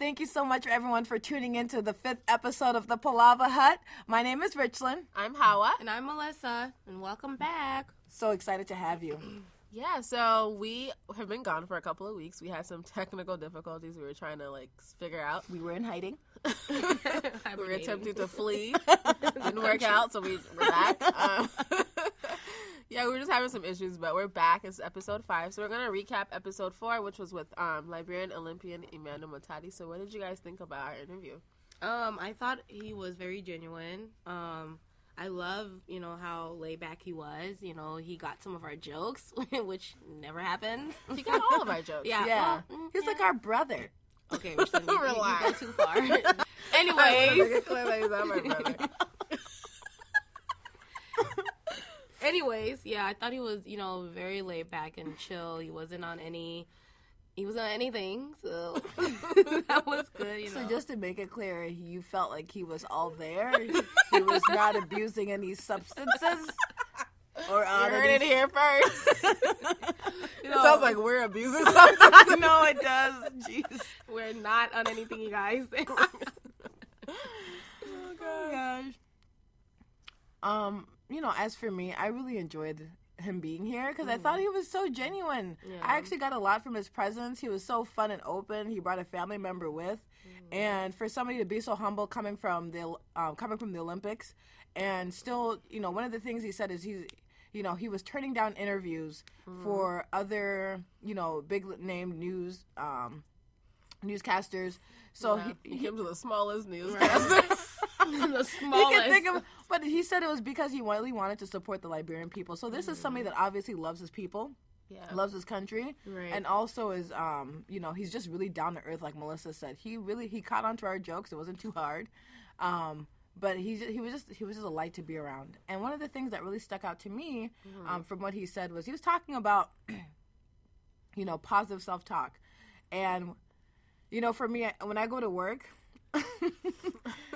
Thank you so much, everyone, for tuning into the 5th episode of the Palava Hut. My name is Richland. I'm Hawa. And I'm Melissa. And welcome back. So excited to have you. Yeah, so we have been gone for a couple of weeks. We had some technical difficulties we were trying to, figure out. We were in hiding. We were attempting to flee. Didn't work out, so we're back. Yeah, we were just having some issues, but we're back. It's episode 5. So we're going to recap episode 4, which was with Liberian Olympian Emmanuel Matadi. So what did you guys think about our interview? I thought he was very genuine. I love, how laid back he was. He got some of our jokes, which never happens. He got all of our jokes. Yeah. He's like our brother. Okay, we're still relax. You go too far. Anyways. Anyways, yeah, I thought he was, very laid back and chill. He wasn't on anything, so that was good, So just to make it clear, you felt like he was all there? He was not abusing any substances? Or you heard it here first. It sounds like we're abusing substances. No, it does. Jeez. We're not on anything, you guys. Oh, gosh. As for me, I really enjoyed him being here because I thought he was so genuine. Yeah. I actually got a lot from his presence. He was so fun and open. He brought a family member with, and for somebody to be so humble coming from the Olympics, and still, one of the things he said is he was turning down interviews for other, big name newscasters. So he came to the smallest newscasters. The smallest. But he said it was because he really wanted to support the Liberian people. So this is somebody that obviously loves his people, loves his country, right. And also is, he's just really down to earth, like Melissa said. He caught on to our jokes. It wasn't too hard, but he was just a light to be around. And one of the things that really stuck out to me, from what he said was he was talking about, positive self-talk, and for me when I go to work.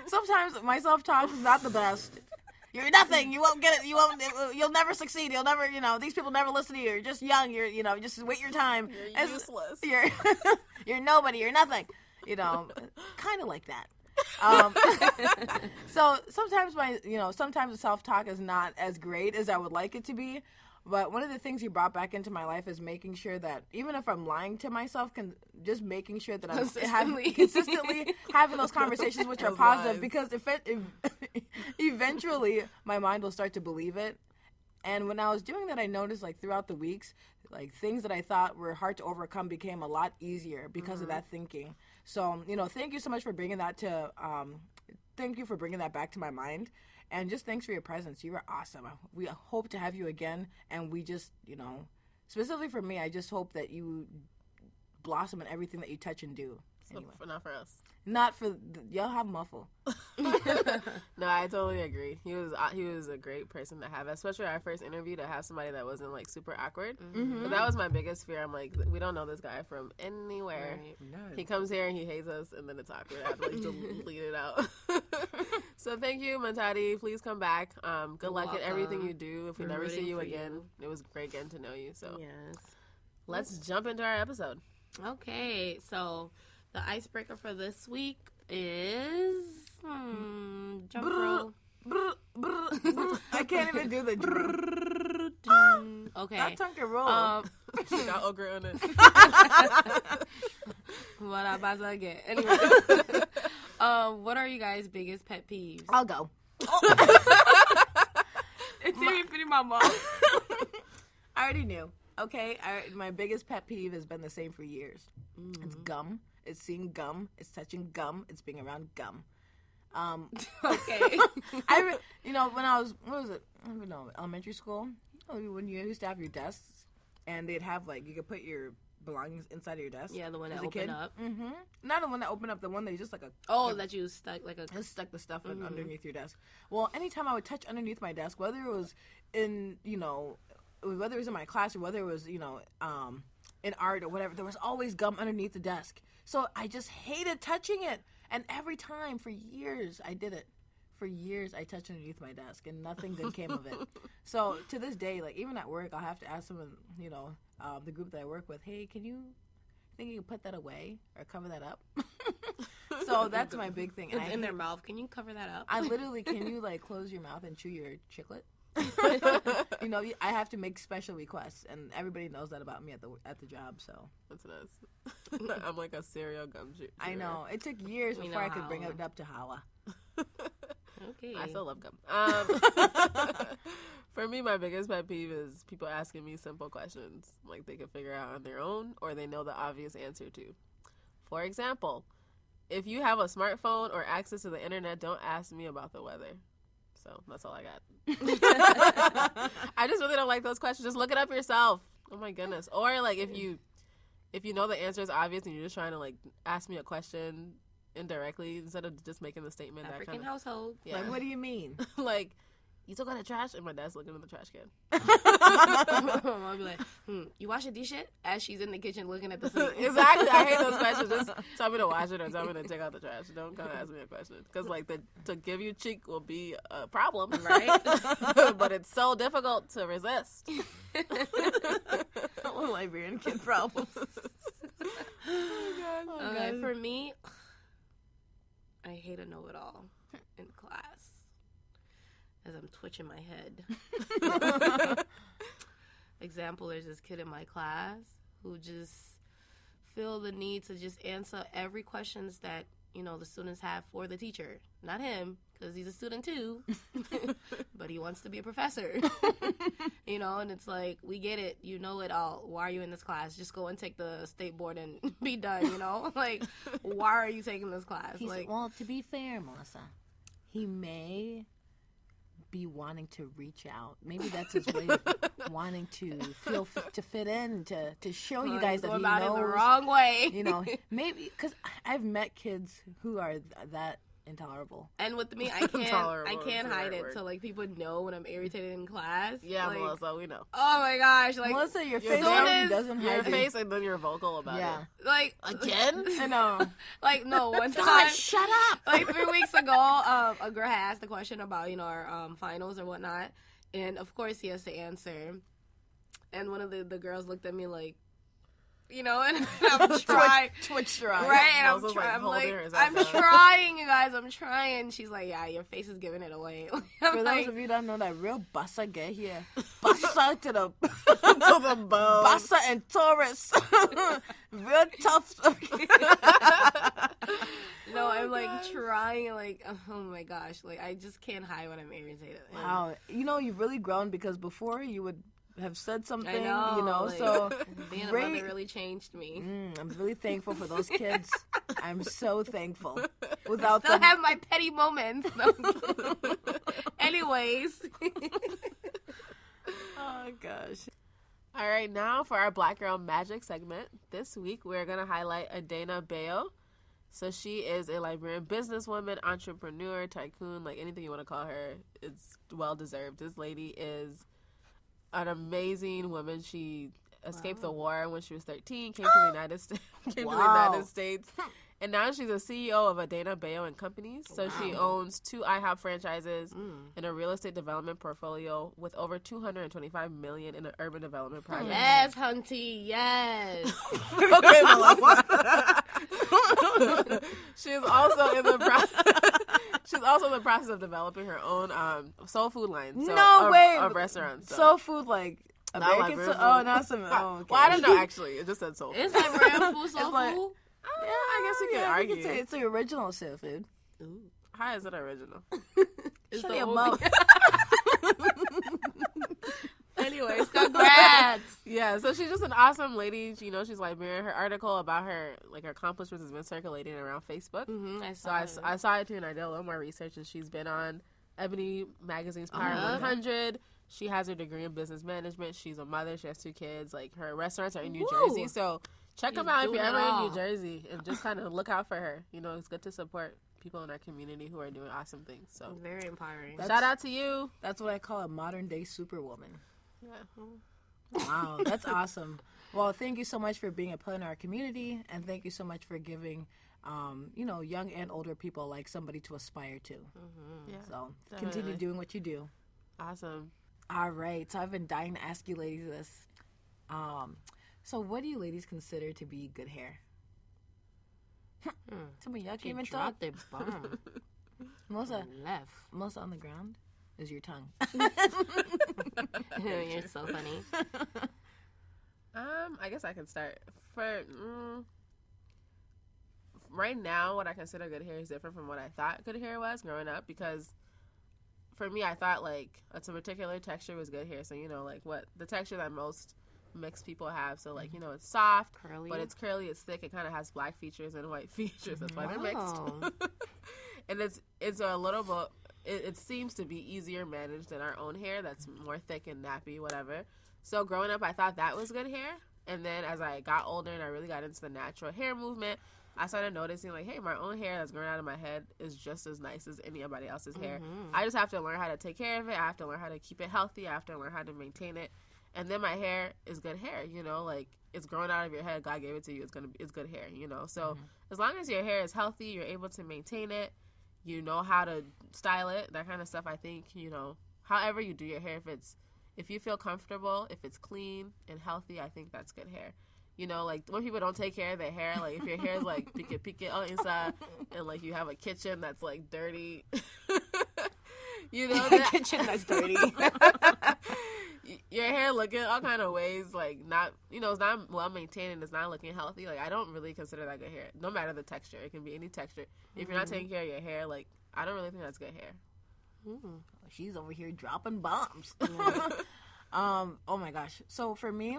Sometimes my self-talk is not the best. You're nothing. You won't get it. You'll never succeed. You'll never, these people never listen to you. You're just young. You're, just wait your time. You're useless. You're nobody. You're nothing. Kind of like that. So sometimes sometimes the self-talk is not as great as I would like it to be. But one of the things he brought back into my life is making sure that even if I'm lying to myself, just making sure that I'm consistently having those conversations which are positive, because eventually my mind will start to believe it. And when I was doing that, I noticed throughout the weeks, things that I thought were hard to overcome became a lot easier because of that thinking. So, thank you so much for bringing that back to my mind. And just thanks for your presence. You were awesome. We hope to have you again. And we just, specifically for me, I just hope that you blossom in everything that you touch and do. Anyway. Not for us. Not for y'all have muffle. No, I totally agree. He was a great person to have, especially our first interview, to have somebody that wasn't super awkward. Mm-hmm. But that was my biggest fear. I'm like, we don't know this guy from anywhere. Right. No. He comes here and he hates us, and then it's awkward. I have to delete it out. So thank you, Matadi. Please come back. Good luck at everything you do. If we never see you again, it was great getting to know you. So yes, let's jump into our episode. Okay, so the icebreaker for this week is jump roll. I can't even do the okay. That tongue can roll. She got okra on it. What am I about to get? Anyway, what are you guys' biggest pet peeves? I'll go. It's even fitting my mouth. I already knew. Okay, my biggest pet peeve has been the same for years. Mm-hmm. It's gum. It's seeing gum. It's touching gum. It's being around gum. Okay. When I was, elementary school, when you used to have your desks, and they'd have you could put your belongings inside of your desk. Yeah, the one that opened up. Mm-hmm. Not the one that opened up. The one that you just that you stuck just stuck the stuff in underneath your desk. Well, anytime I would touch underneath my desk, whether it was in whether it was in my class or whether it was in art or whatever, there was always gum underneath the desk. So I just hated touching it. And every time for years I did it. For years I touched underneath my desk and nothing good came of it. So to this day, even at work, I'll have to ask someone, the group that I work with, hey, think you can put that away or cover that up? So that's my big thing. It's in their mouth. Can you cover that up? I literally, can you like close your mouth and chew your chiclet? You know, I have to make special requests, and everybody knows that about me at the job. So That's nice. I'm like a serial gum chewer. I know it took years We before know I could bring how. it up to Hawa. Okay. I still love gum. For me, my biggest pet peeve is people asking me simple questions like they can figure out on their own or they know the obvious answer to. For example, if you have a smartphone or access to the internet, don't ask me about the weather. So that's all I got. I just really don't like those questions. Just look it up yourself. Oh my goodness. Or like if you know the answer is obvious and you're just trying to like ask me a question indirectly instead of just making the statement. African household. Yeah. Like, what do you mean? Like, you took out the trash, and my dad's looking in the trash can. I'll be like, you wash the dish yet? As she's in the kitchen looking at the sink. Exactly. I hate those questions. Just tell me to wash it or tell me to take out the trash. Don't come ask me a question. Because, like, to give you cheek will be a problem. Right? But it's so difficult to resist. Liberian kid problems. Okay, for me, I hate a know-it-all in class. As I'm twitching my head. Example, there's this kid in my class who just feel the need to just answer every questions that, you know, the students have for the teacher. Not him, because he's a student too. But he wants to be a professor. You know, and it's like, we get it. You know it all. Why are you in this class? Just go and take the state board and be done, you know? Like, why are you taking this class? Like, well, to be fair, Melissa, he may be wanting to reach out. Maybe that's his way of wanting to to fit in, to show you guys that he about knows. it the wrong way. You know, maybe because I've met kids who are that intolerable. And with me, I can't the hide right it. word. So like people know when I'm irritated in class. Yeah, like, Melissa, we know. oh my gosh, like Melissa, your face soon already as- doesn't Your hide face and then you're vocal about Yeah. it. like Again? I know. like no one time. God, shut up. Like 3 weeks ago, a girl had asked a question about, you know, our finals or whatnot, and of course he has to answer. And one of the girls looked at me like, you know, and I'm trying. Twitch your eyes. Right, and Moses, like, I'm holding like, hers I'm up. trying, you guys, I'm trying. She's like, yeah, your face is giving it away. I'm For like, those of you that don't know, that real Bassa get here. Bassa to the To the bone. Bassa and Taurus. Real tough. no, I'm like trying, like, oh my gosh, like I just can't hide when I'm irritated. And Wow. You know, you've really grown because before you would have said something, I know, you know, like, so being a great. mother really changed me. I'm really thankful for those kids. I'm so thankful. Without Still them, have my petty moments. Anyways. oh gosh. All right, now for our Black Girl Magic segment. This week, we're going to highlight Adana Bayo. So she is a Liberian businesswoman, entrepreneur, tycoon, like anything you want to call her. It's well-deserved. This lady is an amazing woman. She escaped the war when she was 13, came to the United States, and now she's a CEO of Adana Bayo and Companies. So she owns 2 IHOP franchises and a real estate development portfolio with over $225 million in an urban development project. Yes, Hunty, yes. Okay, Melissa. She's also in the process of developing her own soul food line. So No way. Of restaurants. Soul food, like Not American Liberian soul. Oh, food. not some. Oh, okay. Well, I don't know, actually. It just said soul food. It's like real food, soul like- food. Yeah, I guess you could Yeah, argue. we could say it's the original soul food. How is it original? It's Shut the your only- mouth. Anyways, congrats. Yeah, so she's just an awesome lady. You know, she's Liberian. Her article about her accomplishments has been circulating around Facebook. I So saw I saw it too, and I did a little more research. And she's been on Ebony Magazine's Power 100. She has her degree in business management. She's a mother. She has 2 kids. Like, her restaurants are in New Jersey. So check them out if doing you're it ever in all. New Jersey, and just kind of look out for her. You know, it's good to support people in our community who are doing awesome things. So Very empowering. shout out to you. That's what I call a modern day superwoman. Yeah. Wow, that's awesome. Well, thank you so much for being a part in our community, and thank you so much for giving, you know, young and older people like somebody to aspire to. Yeah. So Definitely. continue doing what you do. Awesome. All right. So I've been dying to ask you ladies this. So what do you ladies consider to be good hair? Some of y'all can't even talk. Dropped their bomb. Melissa, Left. Melissa on the ground is your tongue. You're so funny. I guess I can start. For right now, what I consider good hair is different from what I thought good hair was growing up, because for me, I thought like a particular texture was good hair. So, you know, like what the texture that most mixed people have. So, like, you know, it's soft, Curly. but it's curly, it's thick. It kind of has black features and white features. That's why they're mixed. And it's a little bit, it seems to be easier managed than our own hair that's more thick and nappy, whatever. So growing up, I thought that was good hair. And then as I got older and I really got into the natural hair movement, I started noticing, like, hey, my own hair that's growing out of my head is just as nice as anybody else's hair. I just have to learn how to take care of it. I have to learn how to keep it healthy. I have to learn how to maintain it. And then my hair is good hair, you know, like, it's growing out of your head. God gave it to you. It's good hair, you know. So as long as your hair is healthy, you're able to maintain it, you know how to style it, that kind of stuff. I think, you know, however you do your hair, if you feel comfortable, if it's clean and healthy, I think that's good hair. You know, like, when people don't take care of their hair, like, if your hair is, like, pique on inside, and, like, you have a kitchen that's, like, dirty, you know, that kitchen that's dirty. Your hair looking all kind of ways, like, not, you know, it's not well maintained and it's not looking healthy. Like, I don't really consider that good hair, no matter the texture. It can be any texture. If you're not taking care of your hair, like, I don't really think that's good hair. She's over here dropping bombs. Oh my gosh. So for me,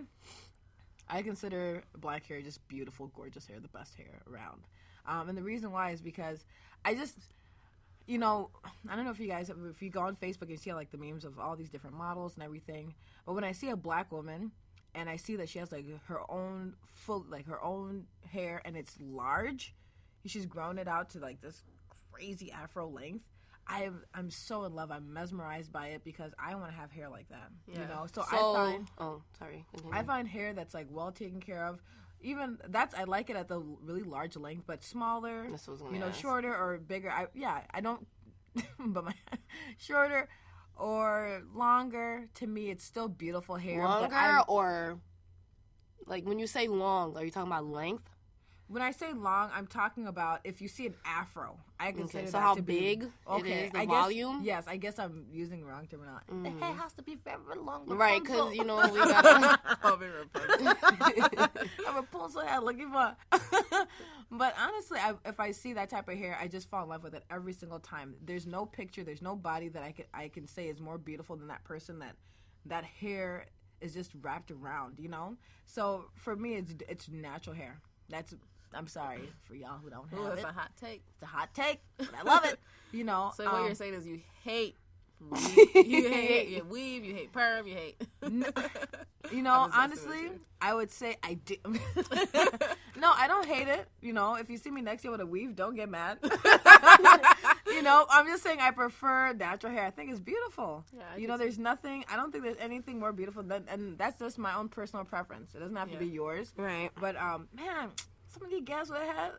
I consider black hair just beautiful, gorgeous hair, the best hair around. And the reason why is because I just, you know, I don't know if you guys, if you go on Facebook and you see like the memes of all these different models and everything, but when I see a black woman and I see that she has like her own her own hair and it's large, she's grown it out to like this crazy afro length. I'm so in love. I'm mesmerized by it because I want to have hair like that. Yeah. You know, so I find hair that's like well taken care of. Even I like it at the really large length, but smaller, you know, shorter or bigger. I don't, but my shorter or longer, to me, it's still beautiful hair. Longer or, like, when you say long, are you talking about length? When I say long, I'm talking about if you see an afro. I consider so that how to big be okay. it is, the volume? Yes, I guess I'm using the wrong terminology. The hair has to be very long. Right, because, you know, we got I'll be Rapunzel. I'm Rapunzel head looking for. But honestly, if I see that type of hair, I just fall in love with it every single time. There's no picture, there's no body that I can say is more beautiful than that person that hair is just wrapped around, you know? So for me, it's natural hair. I'm sorry for y'all who don't have it. It's a hot take. It's a hot take, but I love it. You know. So what you're saying is you hate weave, you hate weave, you hate perm, you hate. You know, honestly, I would say I do. No, I don't hate it. You know, if you see me next year with a weave, don't get mad. You know, I'm just saying I prefer natural hair. I think it's beautiful. Yeah, you know, there's nothing. I don't think there's anything more beautiful than, and that's just my own personal preference. It doesn't have to be yours, right? But man. Some of these guys would have,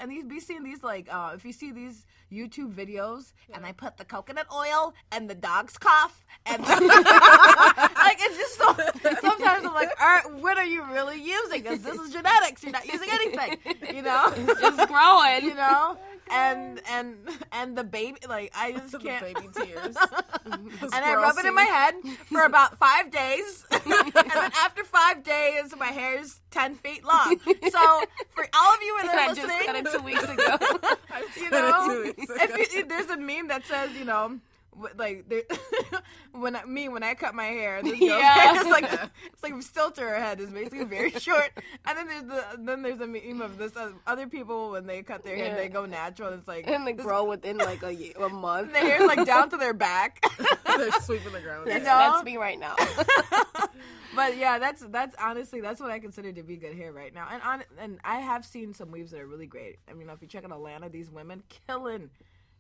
and these be seeing these like if you see these YouTube videos, and I put the coconut oil and the dog's cough, and like it's just so. Sometimes I'm like, all right, what are you really using? Because this is genetics. You're not using anything, you know. It's just growing, you know. And the baby, like, I just can't. The baby tears. And I rub it in my head for about 5 days. And then after 5 days, my hair is 10 feet long. So for all of you that are listening. I just cut it 2 weeks ago. You know, if there's a meme that says, you know, like when I cut my hair, this girl's hair is like it's like still to her head is basically very short, and then there's a meme of this other people when they cut their hair they go natural. It's like and they grow within like a month. The hair's like down to their back. They're sweeping the ground. That's me right now. But yeah, that's honestly that's what I consider to be good hair right now, and I have seen some weaves that are really great. I mean, if you check out Atlanta, these women killing.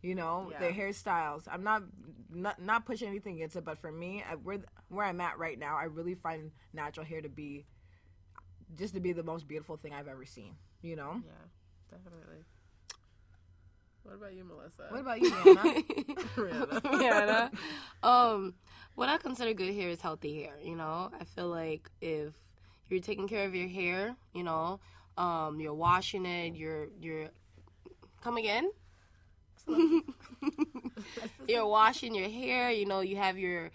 You know, their hairstyles. I'm not pushing anything against it, but for me, where I'm at right now, I really find natural hair to be the most beautiful thing I've ever seen. You know? Yeah, definitely. What about you, Melissa? What about you, Rihanna? What I consider good hair is healthy hair. You know, I feel like if you're taking care of your hair, you know, you're washing it, you're Come again? You're washing your hair, you know, you have your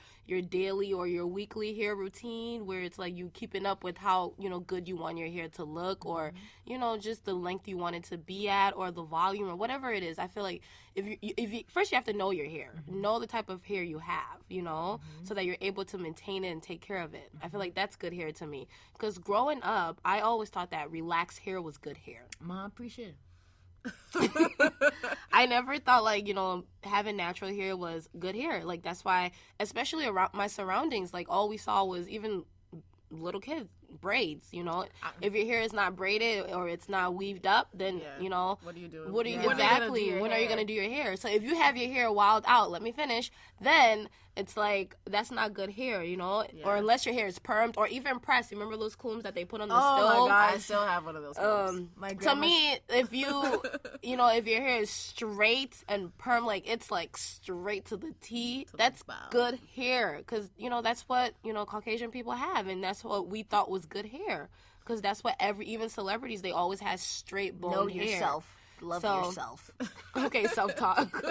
daily or your weekly hair routine where it's like you keeping up with how, you know, good you want your hair to look, or, you know, just the length you want it to be at, or the volume, or whatever it is. I feel like if you first you have to know your hair, know the type of hair you have, you know, so that you're able to maintain it and take care of it. I feel like that's good hair to me, because growing up, I always thought that relaxed hair was good hair. Ma, appreciate it. I never thought, like, you know, having natural hair was good hair. Like, that's why, especially around my surroundings, like, all we saw was even little kids, braids, you know. If your hair is not braided or it's not weaved up, then, you know. What are you doing? What are you, exactly, when are you going to do your hair? So if you have your hair wild out, let me finish, then it's like, that's not good hair, you know. Or unless your hair is permed or even pressed. You remember those combs that they put on the stove? Oh my God, I still have one of those combs. To me, if you, you know, if your hair is straight and perm, like, it's like straight to the T, that's good hair. Because, you know, that's what, you know, Caucasian people have. And that's what we thought was good hair. Because that's what even celebrities, they always had straight blonde hair. Know yourself. Love yourself. Okay, self-talk.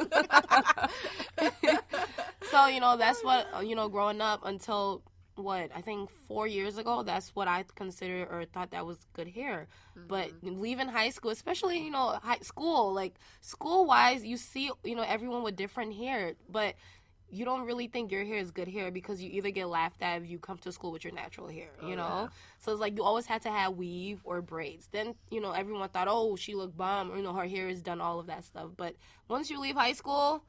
So, you know, that's what, you know, growing up until, I think 4 years ago, that's what I considered or thought that was good hair. But leaving high school, especially, you know, high school, like, school-wise, you see, you know, everyone with different hair. But you don't really think your hair is good hair because you either get laughed at if you come to school with your natural hair, you know? So it's like you always had to have weave or braids. Then, you know, everyone thought, oh, she looked bomb, or, you know, her hair is done, all of that stuff. But once you leave high school,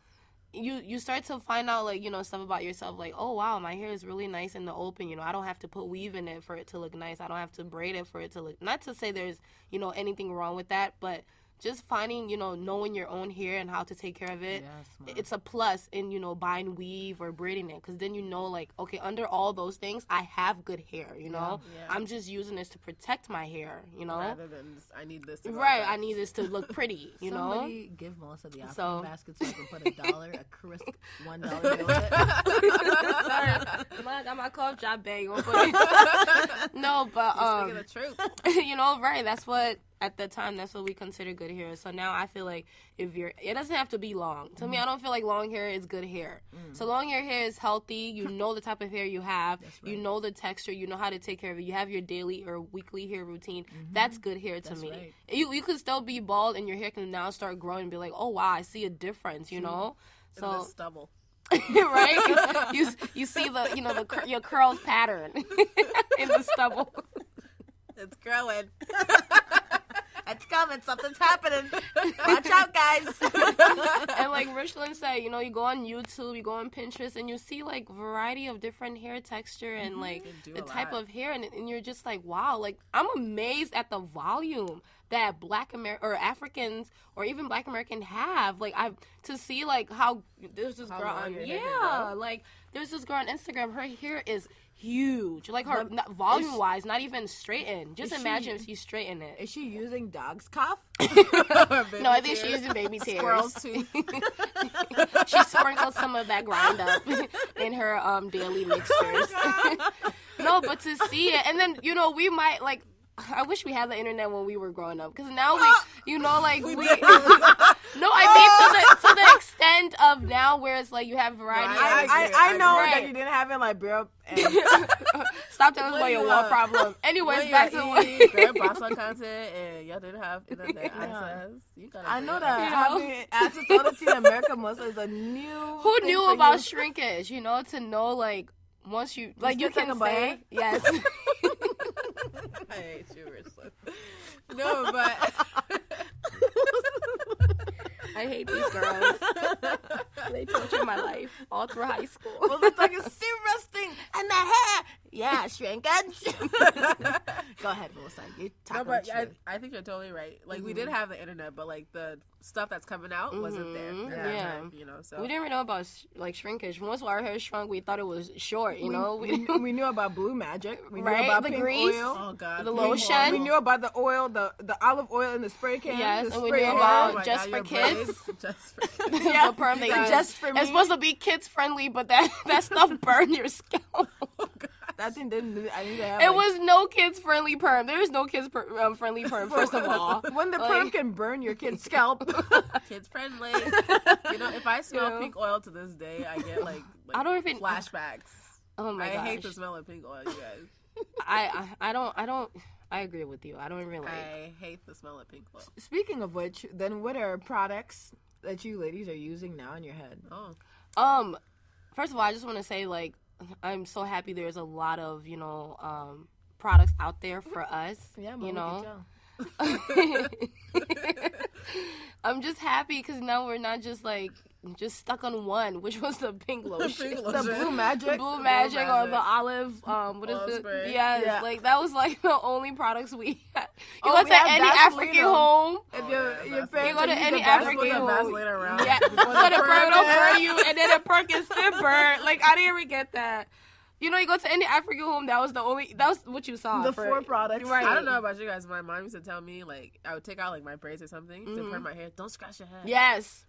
you start to find out, like, you know, stuff about yourself, like, oh, wow, my hair is really nice in the open, you know, I don't have to put weave in it for it to look nice, I don't have to braid it for it to look, not to say there's, you know, anything wrong with that, but just finding, you know, knowing your own hair and how to take care of it, it's a plus in, you know, buying weave or braiding it, because then you know, like, okay, under all those things, I have good hair, you know? I'm just using this to protect my hair, you know? Rather than, I need this to I need this to look pretty, you know? Somebody give Melissa the Afro basket so I can put $1, a crisp $1 bill in it. I got my cough job bag. No, but, speaking the truth. You know, that's what, at the time, that's what we consider good hair. So now I feel like it doesn't have to be long. To me, I don't feel like long hair is good hair. So long your hair is healthy. You know the type of hair you have. You know the texture. You know how to take care of it. You have your daily or weekly hair routine. That's good hair to me. Right. You could still be bald and your hair can now start growing and be like, oh, wow, I see a difference, you know? So in the stubble. Right? You see the, you know, your curls pattern in the stubble. It's growing. It's coming. Something's happening. Watch out, guys. And like Richland said, you know, you go on YouTube, you go on Pinterest, and you see like variety of different hair texture and like the type of hair, and you're just like, wow, like I'm amazed at the volume that Black or Africans or even Black American have. Like to see like how there's this girl on like there's this girl on Instagram, her hair is huge, like her volume wise, not even straightened. Just imagine if you straighten it. Is she using dog's cough? No, I think she's using baby tears. Squirrel's tooth. She sprinkles some of that grind up in her daily mixtures. No, but to see it, and then, you know, we might like. I wish we had the internet when we were growing up, because now we, you know, like we. No, I mean to the extent of now where it's like you have variety. I know that you didn't have it like Bro. Stop telling us about your war problem. Anyways, back to Grand Boston content, and y'all didn't have internet access. You gotta I know that having access to other in America is a new. Who knew about shrinkage? You know, to know like once you like you can say yes. I hate you, Richland. No, but I hate these girls. They tortured my life all through high school. Well, it's like a serious thing, and the hair. Yeah, shrinkage. Go ahead, Melissa. You talk about I think you're totally right. Like we did have the internet, but like the stuff that's coming out wasn't there. Yeah. Time, you know, so we didn't even know about like shrinkage. Once our hair shrunk, we thought it was short. You know, we knew about Blue Magic. We knew right? about the pink grease, oil. Oh God, the lotion. We knew about the oil, the olive oil in the spray can. Yes, and we knew about just for kids. Just for kids. Yeah, the perm they just for me. It's supposed to be kids friendly, but that stuff burned your scalp. I think I need to have. It was no kids friendly perm. There is no kids friendly perm. First of all, when the perm can burn your kid's scalp. Kids friendly. You know, if I smell pink oil to this day, I get like I don't even flashbacks. Oh my gosh. I hate the smell of pink oil, you guys. I don't. I agree with you. I don't even like. I hate the smell of pink oil. Speaking of which, then what are products that you ladies are using now in your head? Oh. First of all, I just want to say, like, I'm so happy there's a lot of, products out there for us. Yeah, you know. I'm just happy because now we're not just stuck on one, which was the pink lotion. The blue magic. Blue magic or the olive, what is it? Yes, yeah. Like that was like the only products we had. You go to any African home. If your parents you go to any African home. Around Yeah, so the perk don't burn you, and then the perk is still burnt. Like I didn't even get that. You know, you go to any African home, that was what you saw. The 4 products. Right. I don't know about you guys. My mom used to tell me, like, I would take out, like, my braids or something to perm my hair. Don't scratch your head. Yes.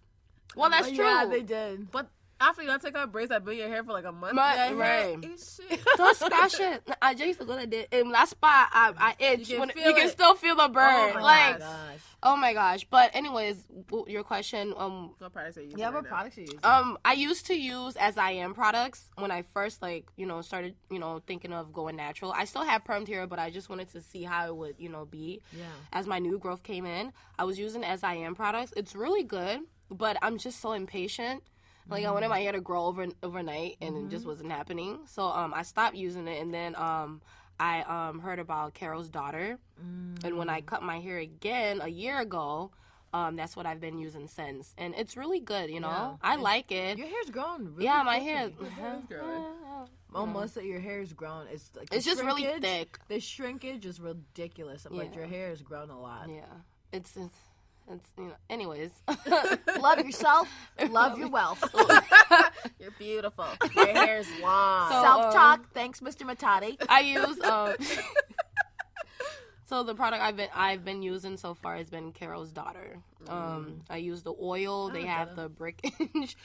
Well, that's true. Yeah, they did. But after you take out braids that been in your hair for, like, a month, right. Shit. Don't scratch it. I just used to go to that spot. I itch. You can still feel the burn. Oh, my gosh. Oh my gosh. But anyways, your question. What products are you using? Yeah, what products are you using? I used to use As I Am products when I first started, thinking of going natural. I still have permed hair, but I just wanted to see how it would, be. Yeah. As my new growth came in, I was using As I Am products. It's really good, but I'm just so impatient. Like I wanted my hair to grow overnight, and it just wasn't happening. So I stopped using it, and then I heard about Carol's daughter, and when I cut my hair again a year ago, that's what I've been using since, and it's really good. I like it. Your hair's grown. Really my quickly. hair. Almost that your hair is grown. It's just really thick. The shrinkage is ridiculous, but your hair has grown a lot. Yeah, it's anyways. Love yourself. Love your wealth. You're beautiful. Your hair's long. So, self-talk. Thanks, Mr. Matati. I use so the product I've been using so far has been Carol's daughter. I use the oil. They have the brickage.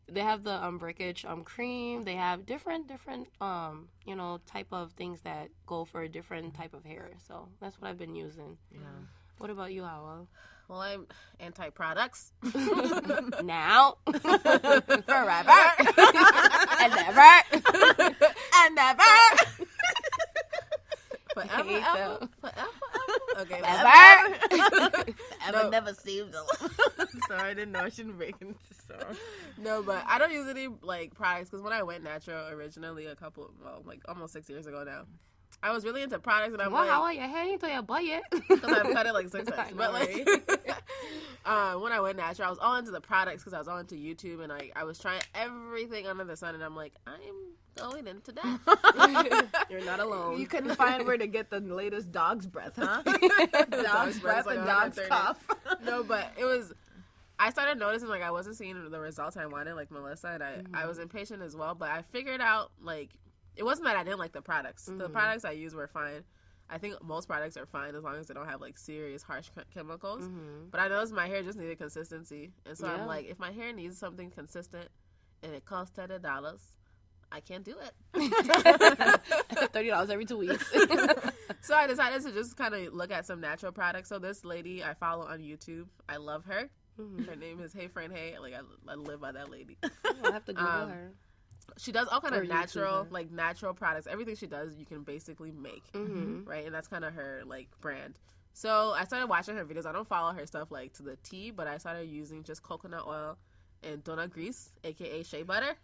They have the brickage cream. They have different type of things that go for a different type of hair. So that's what I've been using. Yeah. What about you, Hawa? Well, I'm anti-products. Now. Forever. And never. And never. Forever. Okay. Ever never seemed alone. Sorry, I didn't know I shouldn't break into song. No, but I don't use any, products, because when I went natural originally almost 6 years ago now, I was really into products, and I'm how are your hair into your budget? Because I've cut it 6 times. But when I went natural, I was all into the products because I was all into YouTube, and I was trying everything under the sun, and I'm like, I'm going into that. You're not alone. You couldn't find where to get the latest dog's breath, huh? Dog's breath and dog's cough. No, but it was. I started noticing I wasn't seeing the results I wanted, like Melissa, and I was impatient as well. But I figured out it wasn't that I didn't like the products. The products I used were fine. I think most products are fine as long as they don't have serious harsh chemicals. But I noticed my hair just needed consistency, and so I'm like, if my hair needs something consistent and it costs $30, I can't do it. $30 every 2 weeks. So I decided to just kind of look at some natural products. So this lady I follow on YouTube, I love her. Her name is Hey Friend Hey. I live by that lady. I have to Google her. She does all kind of natural products. Everything she does, you can basically make, right? And that's kind of her brand. So I started watching her videos. I don't follow her stuff to the T, but I started using just coconut oil and donut grease, aka shea butter.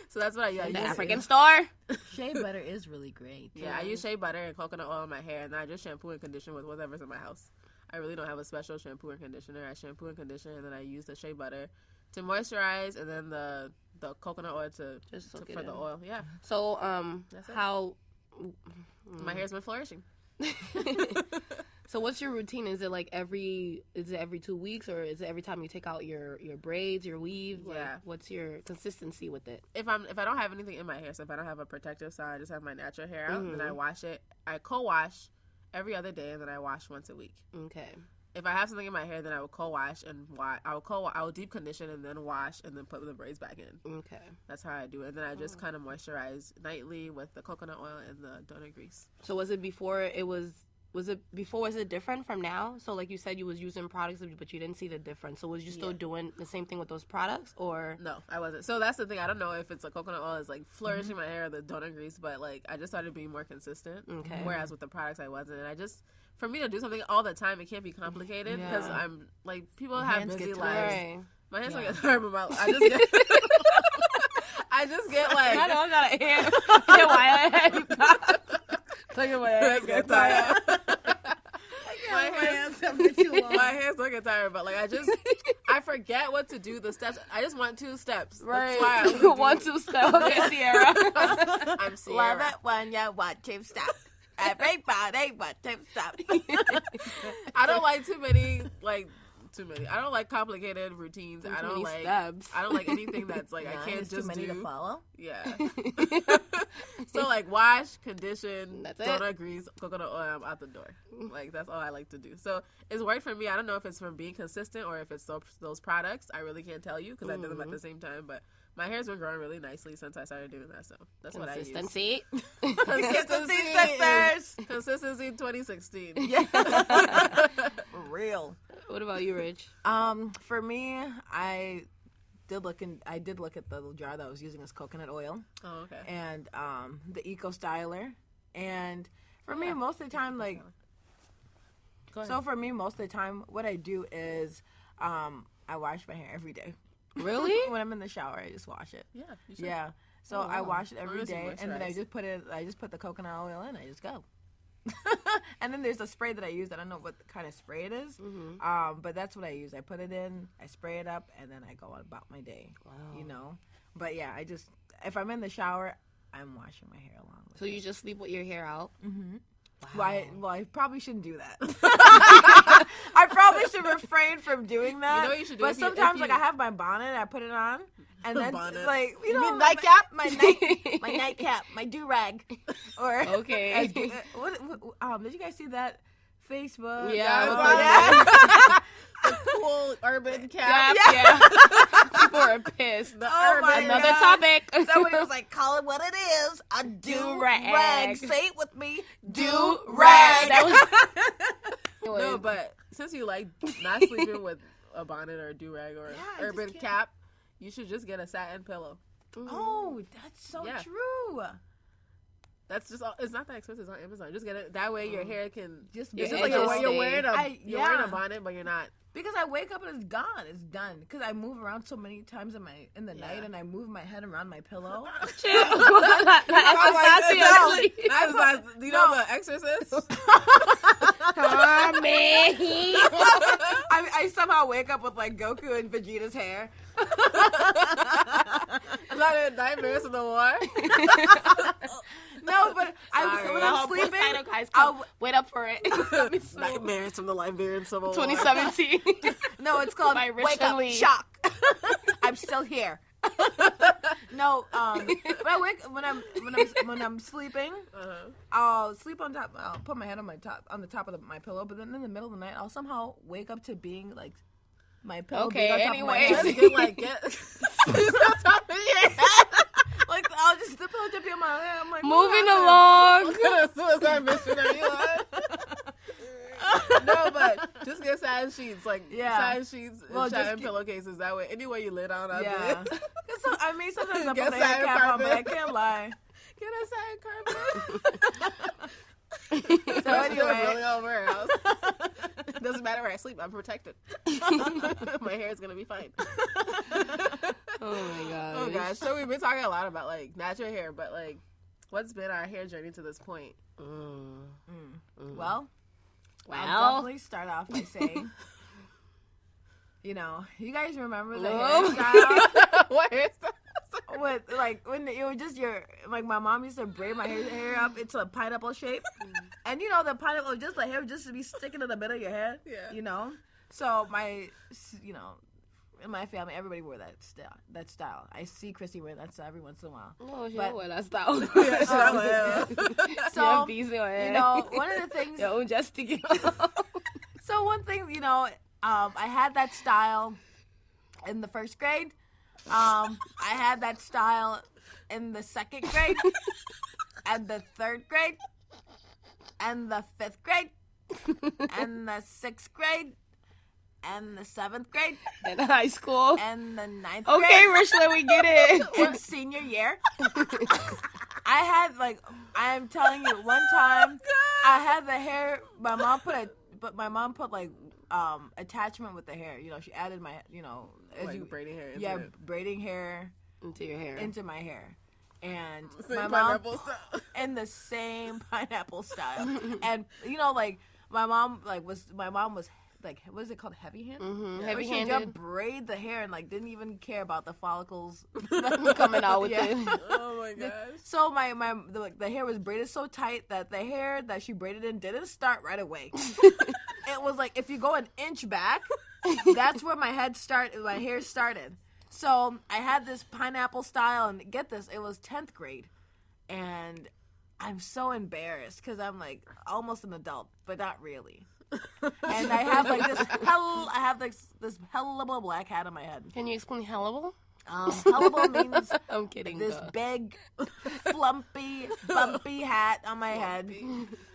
So that's what I use. The African store. Shea butter is really great. Yeah, I use shea butter and coconut oil in my hair, and then I just shampoo and condition with whatever's in my house. I really don't have a special shampoo and conditioner. I shampoo and condition, and then I use the shea butter to moisturize, and then the coconut oil for the oil. Yeah. So how my hair's been flourishing. So what's your routine? Is it every 2 weeks, or is it every time you take out your braids, your weave? Yeah. What's your consistency with it? If I don't have anything in my hair, so if I don't have a protective side, I just have my natural hair out, then I wash it. I co-wash every other day, and then I wash once a week. Okay. if I have something in my hair, then I will co-wash and I will deep condition and then wash and then put the braids back in. Okay. That's how I do it. And then I just kind of moisturize nightly with the coconut oil and the donut grease. So was it different from now? So like you said, you was using products, but you didn't see the difference. So was you still doing the same thing with those products, or? No, I wasn't. So that's the thing. I don't know if it's the coconut oil is like flourishing my hair or the donut grease, but like I just started being more consistent. Okay. Whereas with the products, I wasn't. And for me to do something all the time, it can't be complicated because I'm like, people have busy lives. Right. My hands don't get tired, but I just get like. I know, I got a hair. Look at my hands get tired. My hands don't get tired, but like I forget what to do. The steps. I just want 2 steps. Right. That's why 1, 2 steps. Okay, Sierra. I'm Sierra. Love it when you want to stop. Everybody want to stop. I don't like too many. I don't like complicated routines. I don't like steps. I don't like anything that's like I can't just too many do. to follow. Yeah. So like wash, condition, That's donut grease, coconut oil, I'm out the door. Like that's all I like to do. So it's worked for me. I don't know if it's from being consistent or if it's those products. I really can't tell you because I did them at the same time. But my hair's been growing really nicely since I started doing that. So that's what I use. Consistency. Consistency, sisters. Consistency 2016. Yeah. For real. What about you, Rich? For me, I did look at the little jar that I was using as coconut oil. Oh, okay. And the Eco Styler. And for me, most of the time, like, so for me, most of the time, what I do is I wash my hair every day. Really? When I'm in the shower, I just wash it. Yeah. You should. Yeah. So I wash it every day, and then I moisturize. just put the coconut oil in. I just go. And then there's a spray that I use. I don't know what kind of spray it is, but that's what I use. I put it in, I spray it up, and then I go about my day. Wow. You know. But yeah, if I'm in the shower, I'm washing my hair along with So you just sleep with your hair out? Mm-hmm. Wow. Well, I probably shouldn't do that. I probably should refrain from doing that. You know what you should do? But sometimes, like, I have my bonnet, I put it on, and then, bonnet. like, you know, nightcap? my nightcap, my do-rag. Or, Okay. did you guys see that Facebook? Yeah. The cool urban cap. Yeah. People are pissed. Another topic. Somebody was like, call it what it is. A Do-rag. Say it with me. Do-rag. No, but since you like not sleeping with a bonnet or a do-rag or urban cap, you should just get a satin pillow. Oh, that's so true. That's just all. It's not that expensive. It's on Amazon. Just get it. That way your hair can Just it's just your like edges you're wearing wearing a bonnet, but you're not. Because I wake up and it's gone. It's done. Because I move around so many times in the night, and I move my head around my pillow. Chill. You know The Exorcist? I somehow wake up with like Goku and Vegeta's hair. Is that in Nightmares of the War? No, but when I'm sleeping, I'll wait up for it. Nightmares from the Liberian Civil War. 2017. No, it's called By Rich Wake Up Lee. Shock. I'm still here. No, when I'm sleeping, I'll sleep on top. I'll put my head on the top of my pillow, but then in the middle of the night, I'll somehow wake up to being like my pillow. Okay, being on top of my anyways. head. Get on top of your head. Like I'll just the pillow just be on my head. I'm like Moving along. What kind of suicide mission are you on? No, but just get satin sheets, satin sheets and satin pillowcases. That way, any way you lay down, I'll do it. Sometimes I Get put the hair satin cap on, but I carpet. can't lie. Get a satin carpet. So anyway, really over our house. Doesn't matter where I sleep. I'm protected. My hair is gonna be fine. Oh my god. Oh gosh. So we've been talking a lot about like natural hair, but like, what's been our hair journey to this point? Well, I'll definitely start off by saying, you know, you guys remember the hairstyle? What hairstyle? With like when it was just my mom used to braid my hair up into a pineapple shape, and you know the pineapple just the hair just to be sticking in the middle of your head. Yeah. You know, so in my family everybody wore that style. I see Christy wear that style every once in a while. Oh, she don't wear that style. So you know, one of the things. Yo, just stick it. So So one thing, I had that style in the first grade. I had that style in the second grade, and the third grade, and the fifth grade, and the sixth grade, and the seventh grade, In high school. and the ninth Okay, grade, Richland, we get it. and senior year. I had I'm telling you, one time I had the hair. My mom put attachment with the hair. She added my braiding hair. Braiding hair Into your hair. into my hair, and Same my mom pineapple style. in the same pineapple style, and my mom was what is it called, heavy hand? Mm-hmm. Where Heavy she would handed. just braid the hair and didn't even care about the follicles Coming out with Yeah. it. Oh my gosh. So the hair was braided so tight that the hair that she braided in didn't start right away. It was like if you go an inch back, that's where my hair started. So I had this pineapple style, and get this, it was 10th grade, and I'm so embarrassed because I'm almost an adult, but not really. And I have this hellable black hat on my head. Can you explain hellable? Hellable means I'm kidding. this duh. big, flumpy, bumpy hat on my head,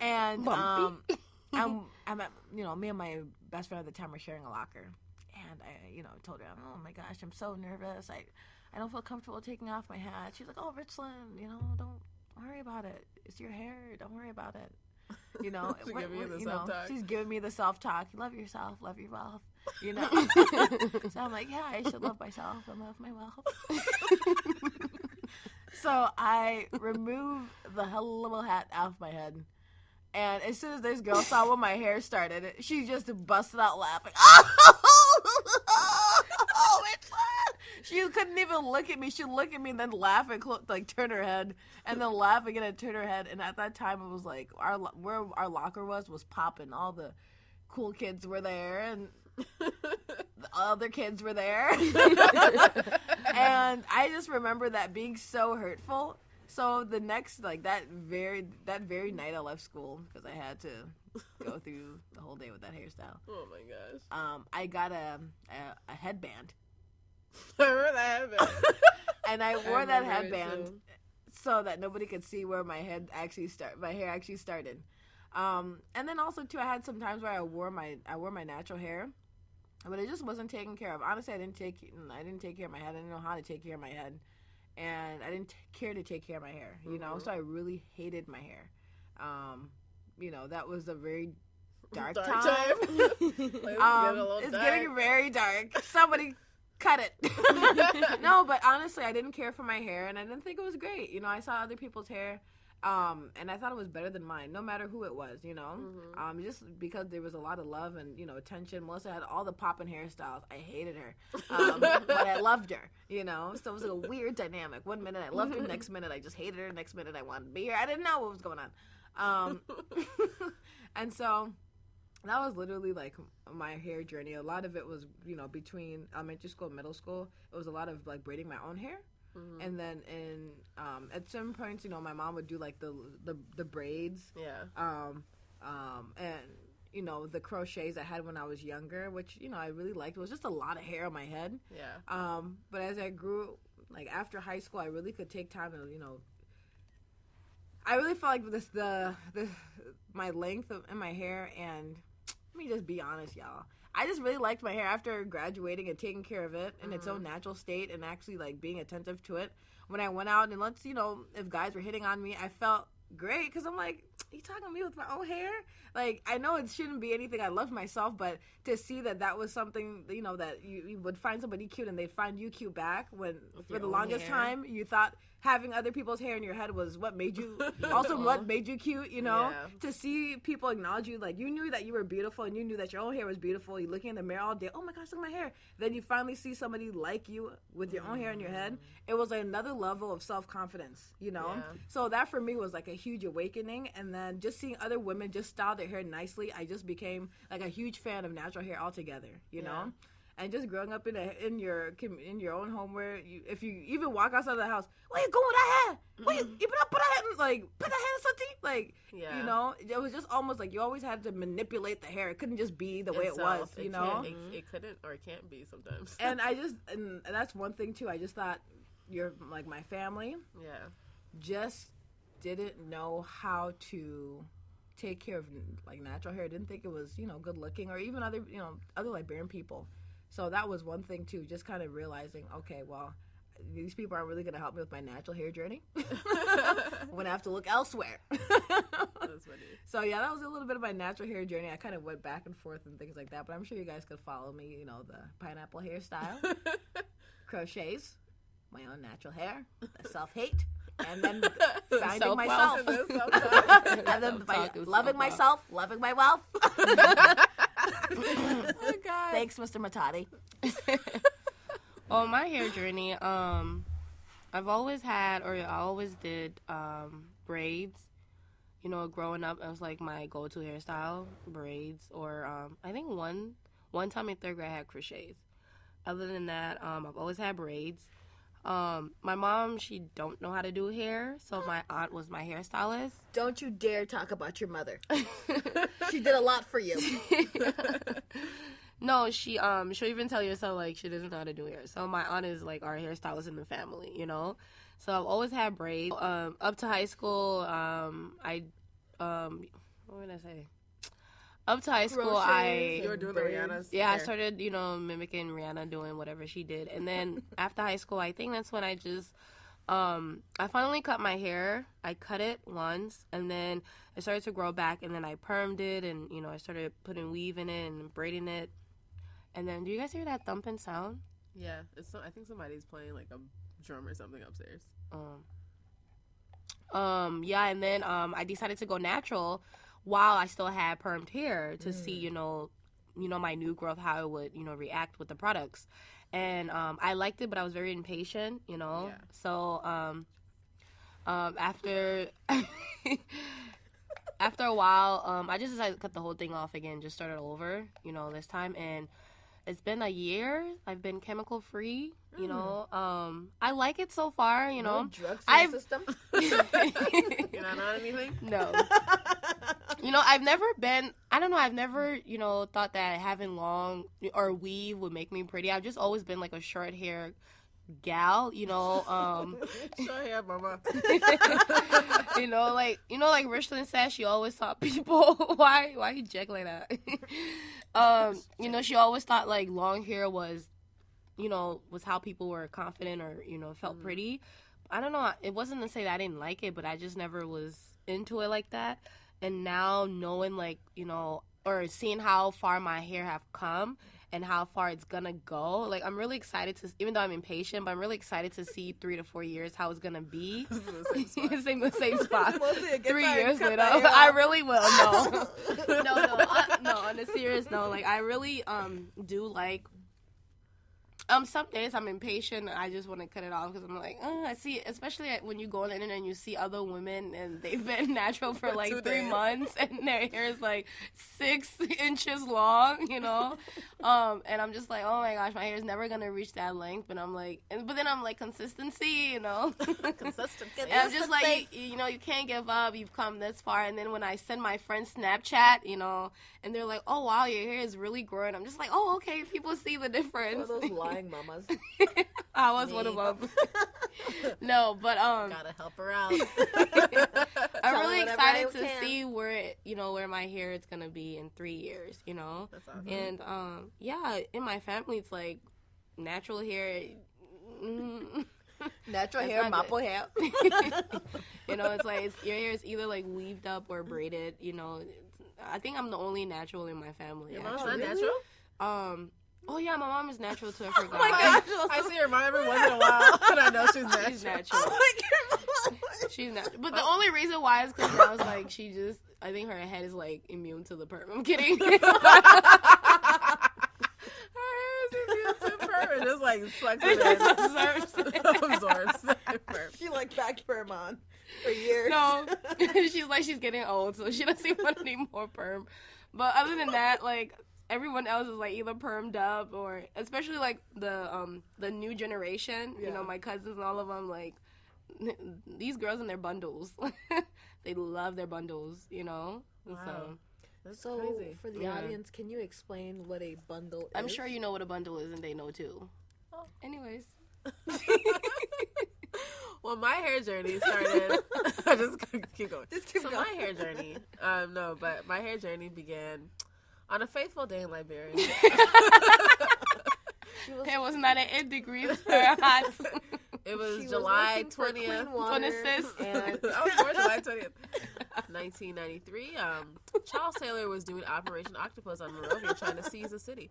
and Bumpy. I'm at, me and my best friend at the time were sharing a locker, and I told her, oh my gosh, I'm so nervous. I don't feel comfortable taking off my hat. She's like, oh, Richland, don't worry about it. It's your hair. Don't worry about it. She's giving you the self-talk. She's giving me the self-talk. Love yourself, love your wealth. So I'm like, yeah, I should love myself and love my wealth. So I removed the hellable hat off my head. And as soon as this girl saw when my hair started, she just busted out laughing. Oh, it's she couldn't even look at me. She'd look at me and then laugh and turn her head, and then laugh again and turn her head. And at that time, it was where our locker was popping. All the cool kids were there, and the other kids were there. And I just remember that being so hurtful. So the next, that very night, I left school because I had to go through the whole day with that hairstyle. Oh my gosh. I got a headband. I remember that headband. And I wore that remember it headband too. so that nobody could see where my hair actually started. And then also too, I had some times where I wore my natural hair, but it just wasn't taken care of. Honestly, I didn't take care of my head. I didn't know how to take care of my head, and I didn't care to take care of my hair. So I really hated my hair. That was a very dark time. It's getting very dark. Somebody cut it. No, but honestly, I didn't care for my hair, and I didn't think it was great. I saw other people's hair, and I thought it was better than mine, no matter who it was. Just because there was a lot of love and attention. Melissa had all the poppin' hairstyles. I hated her, but I loved her. So it was a weird dynamic. One minute I loved her, next minute I just hated her, next minute I wanted to be here. I didn't know what was going on, and so. That was literally my hair journey. A lot of it was, between elementary school and middle school. It was a lot of braiding my own hair, and then at some points, my mom would do the braids, and the crochets I had when I was younger, which I really liked. It was just a lot of hair on my head. Yeah. But as I grew, after high school, I really could take time to I really felt like my length in my hair, and let me just be honest, y'all. I just really liked my hair after graduating and taking care of it in its own natural state, and actually being attentive to it. When I went out and if guys were hitting on me, I felt great because I'm like, you talking to me with my own hair? I know it shouldn't be anything. I love myself, but to see that was something, that you would find somebody cute and they'd find you cute back when for the longest time you thought having other people's hair in your head was what made you what made you cute, to see people acknowledge you, you knew that you were beautiful and you knew that your own hair was beautiful. You're looking in the mirror all day, oh my gosh, look at my hair. Then you finally see somebody like you with your own hair in your head. It was another level of self-confidence, So that for me was a huge awakening. And then just seeing other women just style their hair nicely, I just became a huge fan of natural hair altogether, And just growing up in your own home where if you even walk outside of the house, where you going with that hair? Where you put that hair in, put that hair in something? It was just almost like you always had to manipulate the hair. It couldn't just be the way it was, It couldn't or it can't be sometimes. And and that's one thing too. I just thought my family just didn't know how to take care of natural hair. Didn't think it was good looking, or even other Liberian people. So that was one thing too, just kind of realizing, okay, well, these people aren't really going to help me with my natural hair journey. I'm going to have to look elsewhere. That's funny. So yeah, that was a little bit of my natural hair journey. I kind of went back and forth and things like that, but I'm sure you guys could follow me, the pineapple hairstyle, crochets, my own natural hair, the self-hate, and then finding myself. And then loving myself, loving my wealth. Oh, God. Thanks, Mr. Matati. Oh, my hair journey, I've always had, or I always did, braids. Growing up, it was like my go-to hairstyle, braids, or I think one time in third grade I had crochets. Other than that, I've always had braids. My mom, she don't know how to do hair, so my aunt was my hairstylist. Don't you dare talk about your mother. She did a lot for you. No, she'll even tell you so she doesn't know how to do hair. So my aunt is our hairstylist in the family, So I've always had braids. Up to high school, what would I say? Up to high school, you were doing the Rihanna's yeah, hair. I started, mimicking Rihanna, doing whatever she did. And then after high school, I think that's when I just, I finally cut my hair. I cut it once, and then it started to grow back, and then I permed it, and, I started putting weave in it and braiding it. And then, do you guys hear that thumping sound? Yeah, I think somebody's playing a drum or something upstairs. Yeah, and then I decided to go natural while I still had permed hair to see, my new growth, how it would, react with the products. And I liked it, but I was very impatient, Yeah. So after after a while, I just decided to cut the whole thing off again, just start it over, this time. And it's been a year. I've been chemical free. I like it so far. No drugs in the system. You're not on anything? No. I've never been. I don't know. I've never thought that having long or weave would make me pretty. I've just always been a short hair gal. Short hair, mama. Like Richland said, she always taught people why you jack like that. She always thought long hair was how people were confident or felt pretty. I don't know. It wasn't to say that I didn't like it, but I just never was into it like that. And now knowing or seeing how far my hair have come and how far it's gonna go, I'm really excited to, even though I'm impatient, but I'm really excited to see 3 to 4 years how it's gonna be. the same spot. 3 years later, I really will. No, on a serious note, I really do like. Some days I'm impatient. I just want to cut it off because I'm I see, especially when you go on the internet and you see other women and they've been natural for 3 months and their hair is 6 inches long, and I'm just oh my gosh, my hair is never gonna reach that length. But I'm but then I'm consistency, Consistency. And I'm just you can't give up. You've come this far. And then when I send my friends Snapchat, and they're oh wow, your hair is really growing. I'm just oh okay, people see the difference. Those lying mamas. I was one of them. No, but gotta help her out. I'm really excited to see where my hair is gonna be in 3 years. That's awesome. And yeah, in my family it's natural hair. Natural hair, mapo hair. It's your hair is either weaved up or braided. I think I'm the only natural in my family. Your mom's not natural? Oh yeah, my mom is natural too. I forgot. Oh my gosh. I see her mom every once in a while, and I know she's natural. She's natural. Oh She's natural. But the only reason why is because I was she just, I think her head is immune to the perm. I'm kidding. Her hair is immune to perm. It just flexes it. Absorbs. She back perm on for years. No, she's she's getting old, so she doesn't want any more perm. But other than that, everyone else is like either permed up or, especially like the new generation. Yeah. You know, my cousins and all of them, like these girls in their bundles. They love their bundles. You know, Wow. That's So crazy. for the Yeah. audience, can you explain what a bundle is? I'm sure you know what a bundle is, and they know too. Oh. Anyways. Well, my hair journey started. I just keep going. Just keep so going. my hair journey, no, but my hair journey began on a fateful day in Liberia. It was not an 8 degrees Fahrenheit. It was She July was looking for 20th. clean water, 26th. and I was born July 20th, 1993. Charles Taylor was doing Operation Octopus on Monrovia, trying to seize the city,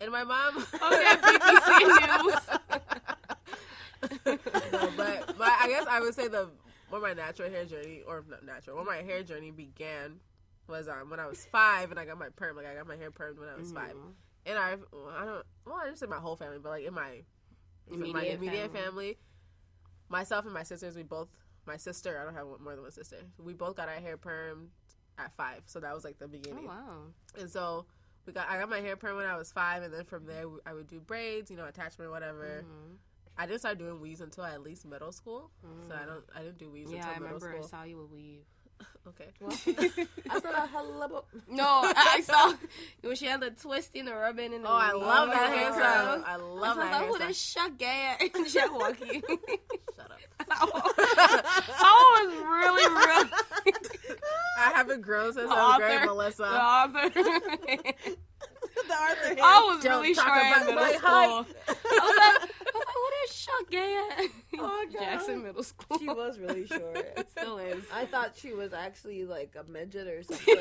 and my mom. Okay, BBC News. No, but I guess I would say where my natural hair journey, or not natural, where my hair journey began was when I was 5 and I got my perm. Like I got my hair permed when I was 5, and I didn't say my whole family, but like in my immediate family, myself and my sisters, my sister, I don't have more than one sister. We both got our hair permed at 5, so that was like the beginning. Oh wow. And so I got my hair permed when I was 5, and then from there I would do braids, attachment, whatever. I didn't start doing weaves until at least middle school, so I didn't do weaves until middle school. I remember I saw you with weave. Okay. well, I thought I had a little. No, I saw when she had the twisting, the rubbing, and the I weave. love that Oh, hairstyle. girl. I love that Who hairstyle. this shut gay at Jackie? Shut up. I was really. I haven't grown since The I was grade, author. Melissa. The author. The Arthur I was Don't really talk sure in about middle my school. height. I was like, what is Shut Gay at? Oh, God. Jackson Middle School. She was really short. Still is. I thought she was actually like a midget or something,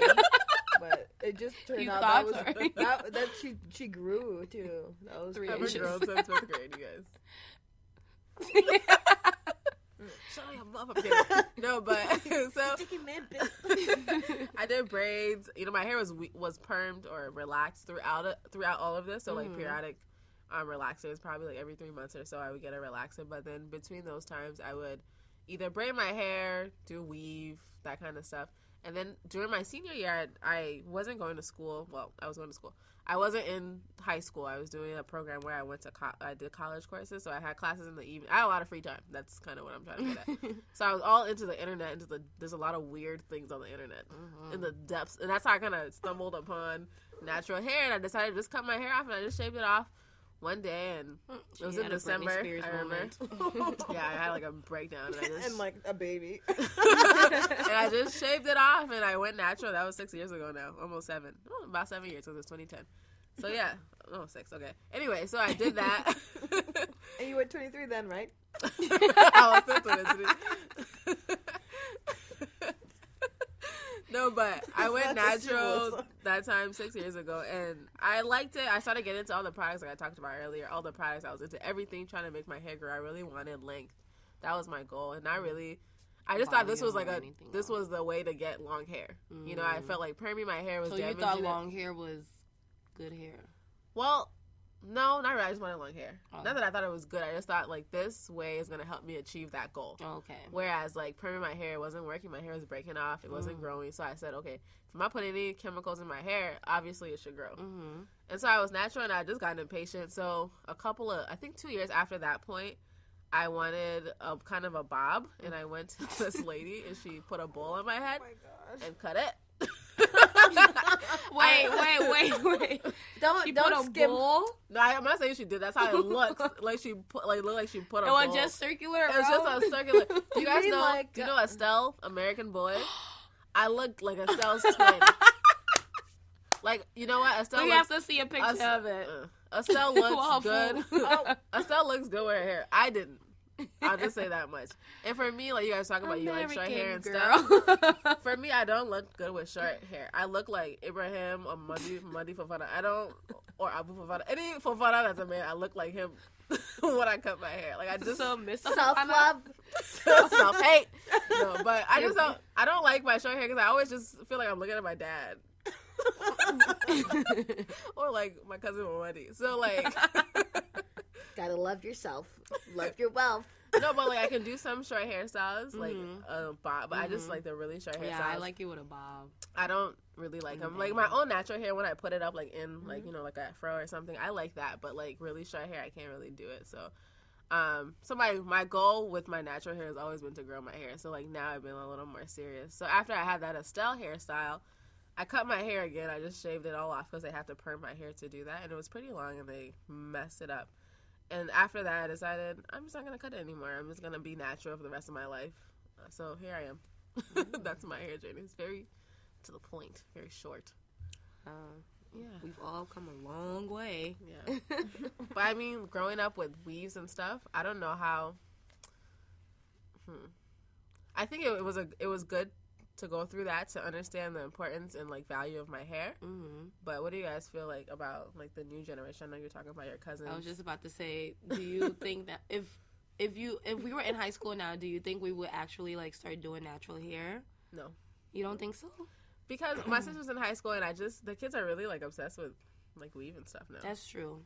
but it just turned You out thought that was so? that she grew too. That was 3 I haven't inches. grown since 5th grade, you guys. Shut up, I'm kidding. No, but so I did braids. My hair was permed or relaxed throughout all of this. So like periodic relaxers, probably like every 3 months or so, I would get a relaxer. But then between those times, I would either braid my hair, do weave, that kind of stuff. And then during my senior year, I wasn't going to school. Well, I was going to school. I wasn't in high school. I was doing a program where I went to I did college courses, so I had classes in the evening. I had a lot of free time. That's kind of what I'm trying to get at. So I was all into the internet. There's a lot of weird things on the internet, in the depths, and that's how I kind of stumbled upon natural hair. And I decided to just cut my hair off, and I just shaved it off one day, and it was in December. I remember. Yeah, I had like a breakdown, and I just and like a baby. and I just shaved it off, and I went natural. That was 6 years ago now, almost 7. Oh, about 7 years, because it was 2010. So yeah, 6. Okay. Anyway, so I did that. And you were 23 then, right? I was still 23. No, but I went That's natural that time 6 years ago, and I liked it. I started getting into all the products like I talked about earlier. All the products, I was into everything, trying to make my hair grow. I really wanted length. That was my goal, and I just thought this was like this was the way to get long hair. I felt like perming my hair was So you damaging thought it. long hair was good hair? Well, no, not really. I just wanted long hair. Oh. Not that I thought it was good. I just thought like this way is gonna help me achieve that goal. Okay. Whereas like perming my hair wasn't working. My hair was breaking off. It wasn't growing. So I said, okay, if I'm not putting any chemicals in my hair, obviously it should grow. Mm-hmm. And so I was natural, and I just got impatient. So I think 2 years after that point, I wanted a kind of a bob, and I went to this lady, and she put a bowl on my head and cut it. Wait. Don't skim. Bowl? No, I'm not saying she did. That's how it looks. Looked like she put a It bowl. was just circular. It was just a circular. You guys mean know? like, Do you know Estelle, American Boy? I looked like Estelle's twin. Like, you know what? Estelle. We have to see a picture of it. Estelle looks Well, good. Oh. Estelle looks good with her hair. I didn't. I'll just say that much. And for me, like you guys talk about, you like short hair and stuff. For me, I don't look good with short hair. I look like Ibrahim or Madi Fofana. Or Abu Fofana. Any Fofana that's a man, I look like him when I cut my hair. Like I just Self-love. self-hate. No, but I don't like my short hair because I always just feel like I'm looking at my dad. Or like my cousin Wendy. So like Gotta love yourself. Love your wealth. No, but like I can do some short hairstyles, like bob. But I just like the really short hairstyles. Yeah, I like it with a bob. I don't really like them. Like my own natural hair, when I put it up like in like like a fro or something, I like that. But like really short hair, I can't really do it. So, so my goal with my natural hair has always been to grow my hair. So like now I've been a little more serious. So after I had that Estelle hairstyle, I cut my hair again. I just shaved it all off because they have to perm my hair to do that, and it was pretty long, and they messed it up. And after that, I decided I'm just not going to cut it anymore. I'm just going to be natural for the rest of my life. So here I am. That's my hair journey. It's very to the point, very short. Yeah. We've all come a long way. Yeah. But I mean, growing up with weaves and stuff, I don't know how. I think it was good to go through that to understand the importance and like value of my hair. But what do you guys feel like about like the new generation? I know you're talking about your cousins. I was just about to say, do you think that if we were in high school now, do you think we would actually like start doing natural hair? No. You don't think so? Because my sister's in high school, and the kids are really like obsessed with like weave and stuff now. That's true.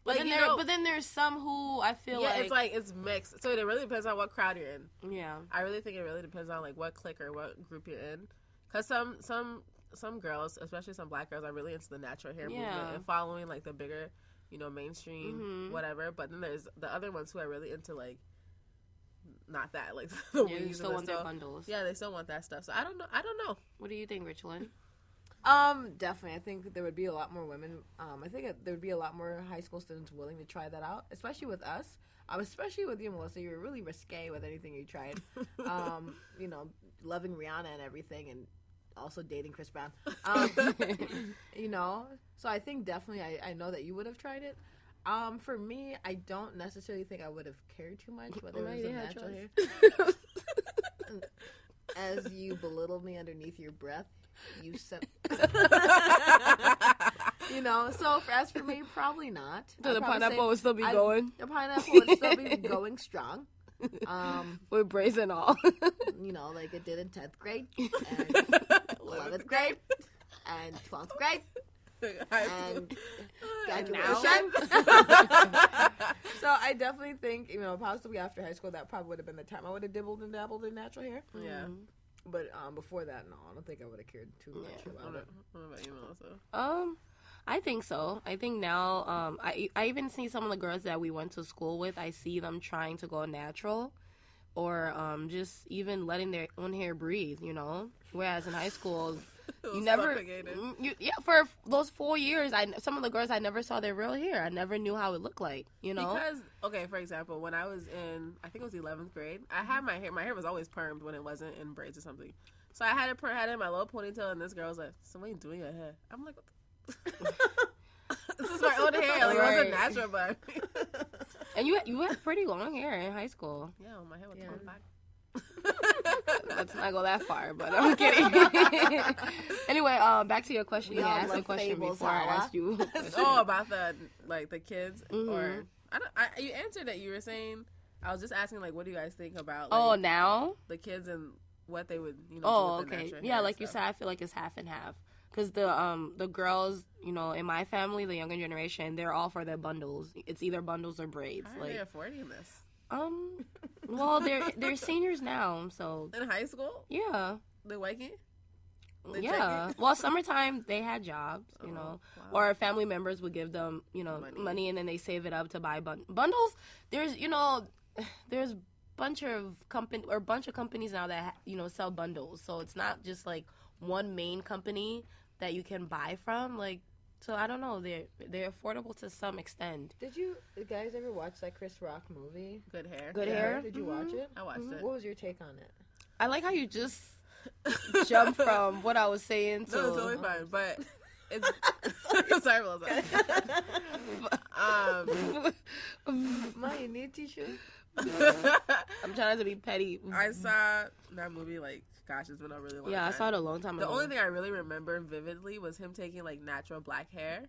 But Like, then there's some who I feel it's mixed. So it really depends on what crowd you're in. Yeah. I really think it really depends on like what clique or what group you're in. Because some girls, especially some black girls, are really into the natural hair movement and following like the bigger, mainstream whatever. But then there's the other ones who are really into like not that, like the weaves. They still want their bundles. Yeah, they still want that stuff. So I don't know. What do you think, Richland? Definitely. I think there would be a lot more women. I think there would be a lot more high school students willing to try that out, especially with us. Especially with you, Melissa. You were really risque with anything you tried. Loving Rihanna and everything, and also dating Chris Brown. So I think definitely I know that you would have tried it. For me, I don't necessarily think I would have cared too much whether it was a natural hair. As you belittle me underneath your breath, you said, so as for me, probably not. So the pineapple would still be going? The pineapple would still be going strong. With braids and all. Like it did in 10th grade, and 11th grade, and 12th grade. And graduation. So I definitely think, possibly after high school, that probably would have been the time I would have dibbled and dabbled in natural hair. Yeah. But before that, no, I don't think I would have cared too much about it. What about you, Melissa? I think so. I think now, I even see some of the girls that we went to school with, I see them trying to go natural or just even letting their own hair breathe, Whereas in high school, you never, for those 4 years, some of the girls, I never saw their real hair. I never knew how it looked like, Because, okay, for example, when I was in, I think it was 11th grade, I had my hair was always permed when it wasn't in braids or something. So I had it in my little ponytail, and this girl was like, "So what are you doing your hair?" I'm like, what the this is my own hair. Like, it wasn't natural, but. And you had pretty long hair in high school. Yeah, my hair was going back. Let's not go that far, but I'm kidding. Anyway, back to your question. You asked a question before I asked you. About the kids, or you answered it. You were saying, I was just asking what do you guys think about? Now the kids and what they would do with okay, yeah, like you said, I feel like it's half and half. Because the girls, in my family, the younger generation, they're all for their bundles. It's either bundles or braids. How are they affording this? Well, they're seniors now, so in high school. Yeah, they're working. Yeah. Well, summertime they had jobs, wow. Or family members would give them, money, and then they save it up to buy bundles. There's bunch of companies now that sell bundles, so it's not just like one main company that you can buy from. So I don't know, they're affordable to some extent. Did you guys ever watch that Chris Rock movie? Good Hair. Good Hair. Did you watch it? I watched it. What was your take on it? I like how you just jump from what I was saying to. No, it's totally fine, but it's sorry, Melissa. Ma, you need tissue. I'm trying to be petty. I saw that movie gosh, it's been a really long time. Yeah, I saw it a long time ago. The only thing I really remember vividly was him taking natural black hair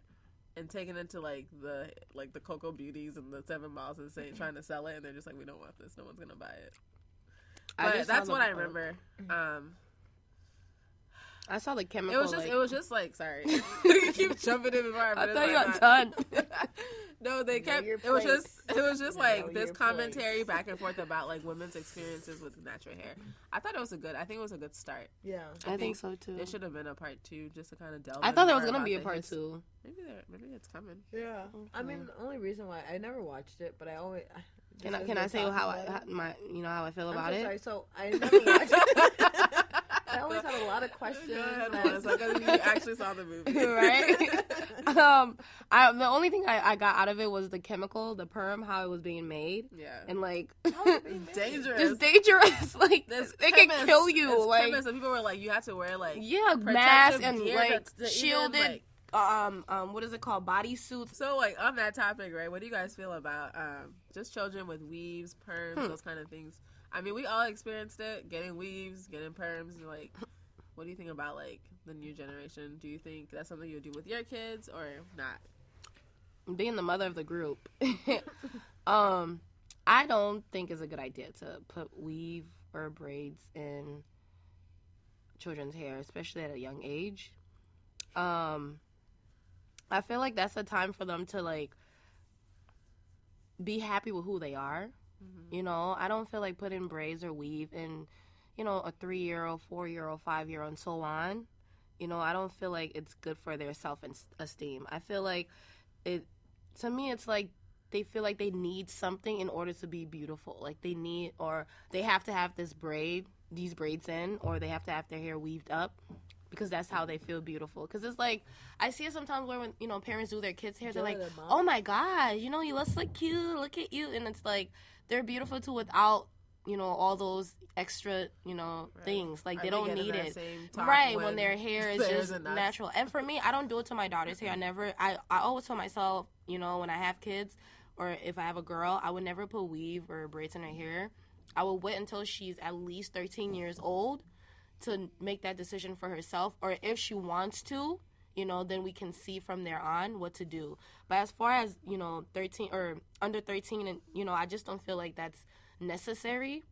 and taking it to the Cocoa Beauties and the 7 Miles and trying to sell it, and they're just we don't want this, no one's gonna buy it. But that's what I remember. I saw the chemical. It was just sorry. You keep jumping in before I thought you were done. No, they kept. It was just It was just like this commentary back and forth about like women's experiences with natural hair. I think it was a good start. Yeah, I think so too. It should have been a part 2 just to kind of delve. I thought there was gonna be a part 2. Maybe it's coming. Yeah. I mean, the only reason why I never watched it, but I always. Can I say how I feel about it? Sorry, so I never watched it. I always had a lot of questions. Go ahead, like you actually saw the movie, right? The only thing I got out of it was the chemical, the perm, how it was being made. Yeah, and like dangerous. It's dangerous. Like it can kill you. It's like chemists, and people were like, you have to wear like mask and like shielded. Even, like, what is it called? Bodysuits. So, like, on that topic, right, what do you guys feel about just children with weaves, perms, those kind of things? I mean, we all experienced it, getting weaves, getting perms. Like, what do you think about, like, the new generation? Do you think that's something you would do with your kids or not? Being the mother of the group, I don't think it's a good idea to put weave or braids in children's hair, especially at a young age. I feel like that's a time for them to, like, be happy with who they are. Mm-hmm. You know, I don't feel like putting braids or weave in, you know, a 3-year-old, 4-year-old, 5-year-old, and so on. You know, I don't feel like it's good for their self-esteem. I feel like to me, it's like they feel like they need something in order to be beautiful. Like they need, or they have to have these braids in, or they have to have their hair weaved up. Because that's how they feel beautiful. Because it's like, I see it sometimes where when, you know, parents do their kids' hair, they're like, oh my gosh, you know, you look so cute, look at you. And it's like, they're beautiful too without, you know, all those extra, you know, things. Like, they don't need it. Right, when their hair is just natural. And for me, I don't do it to my daughter's hair. I always tell myself, you know, when I have kids, or if I have a girl, I would never put weave or braids in her hair. I will wait until she's at least 13 years old to make that decision for herself, or if she wants to, you know, then we can see from there on what to do. But as far as, you know, 13 or under 13, and, you know, I just don't feel like that's necessary,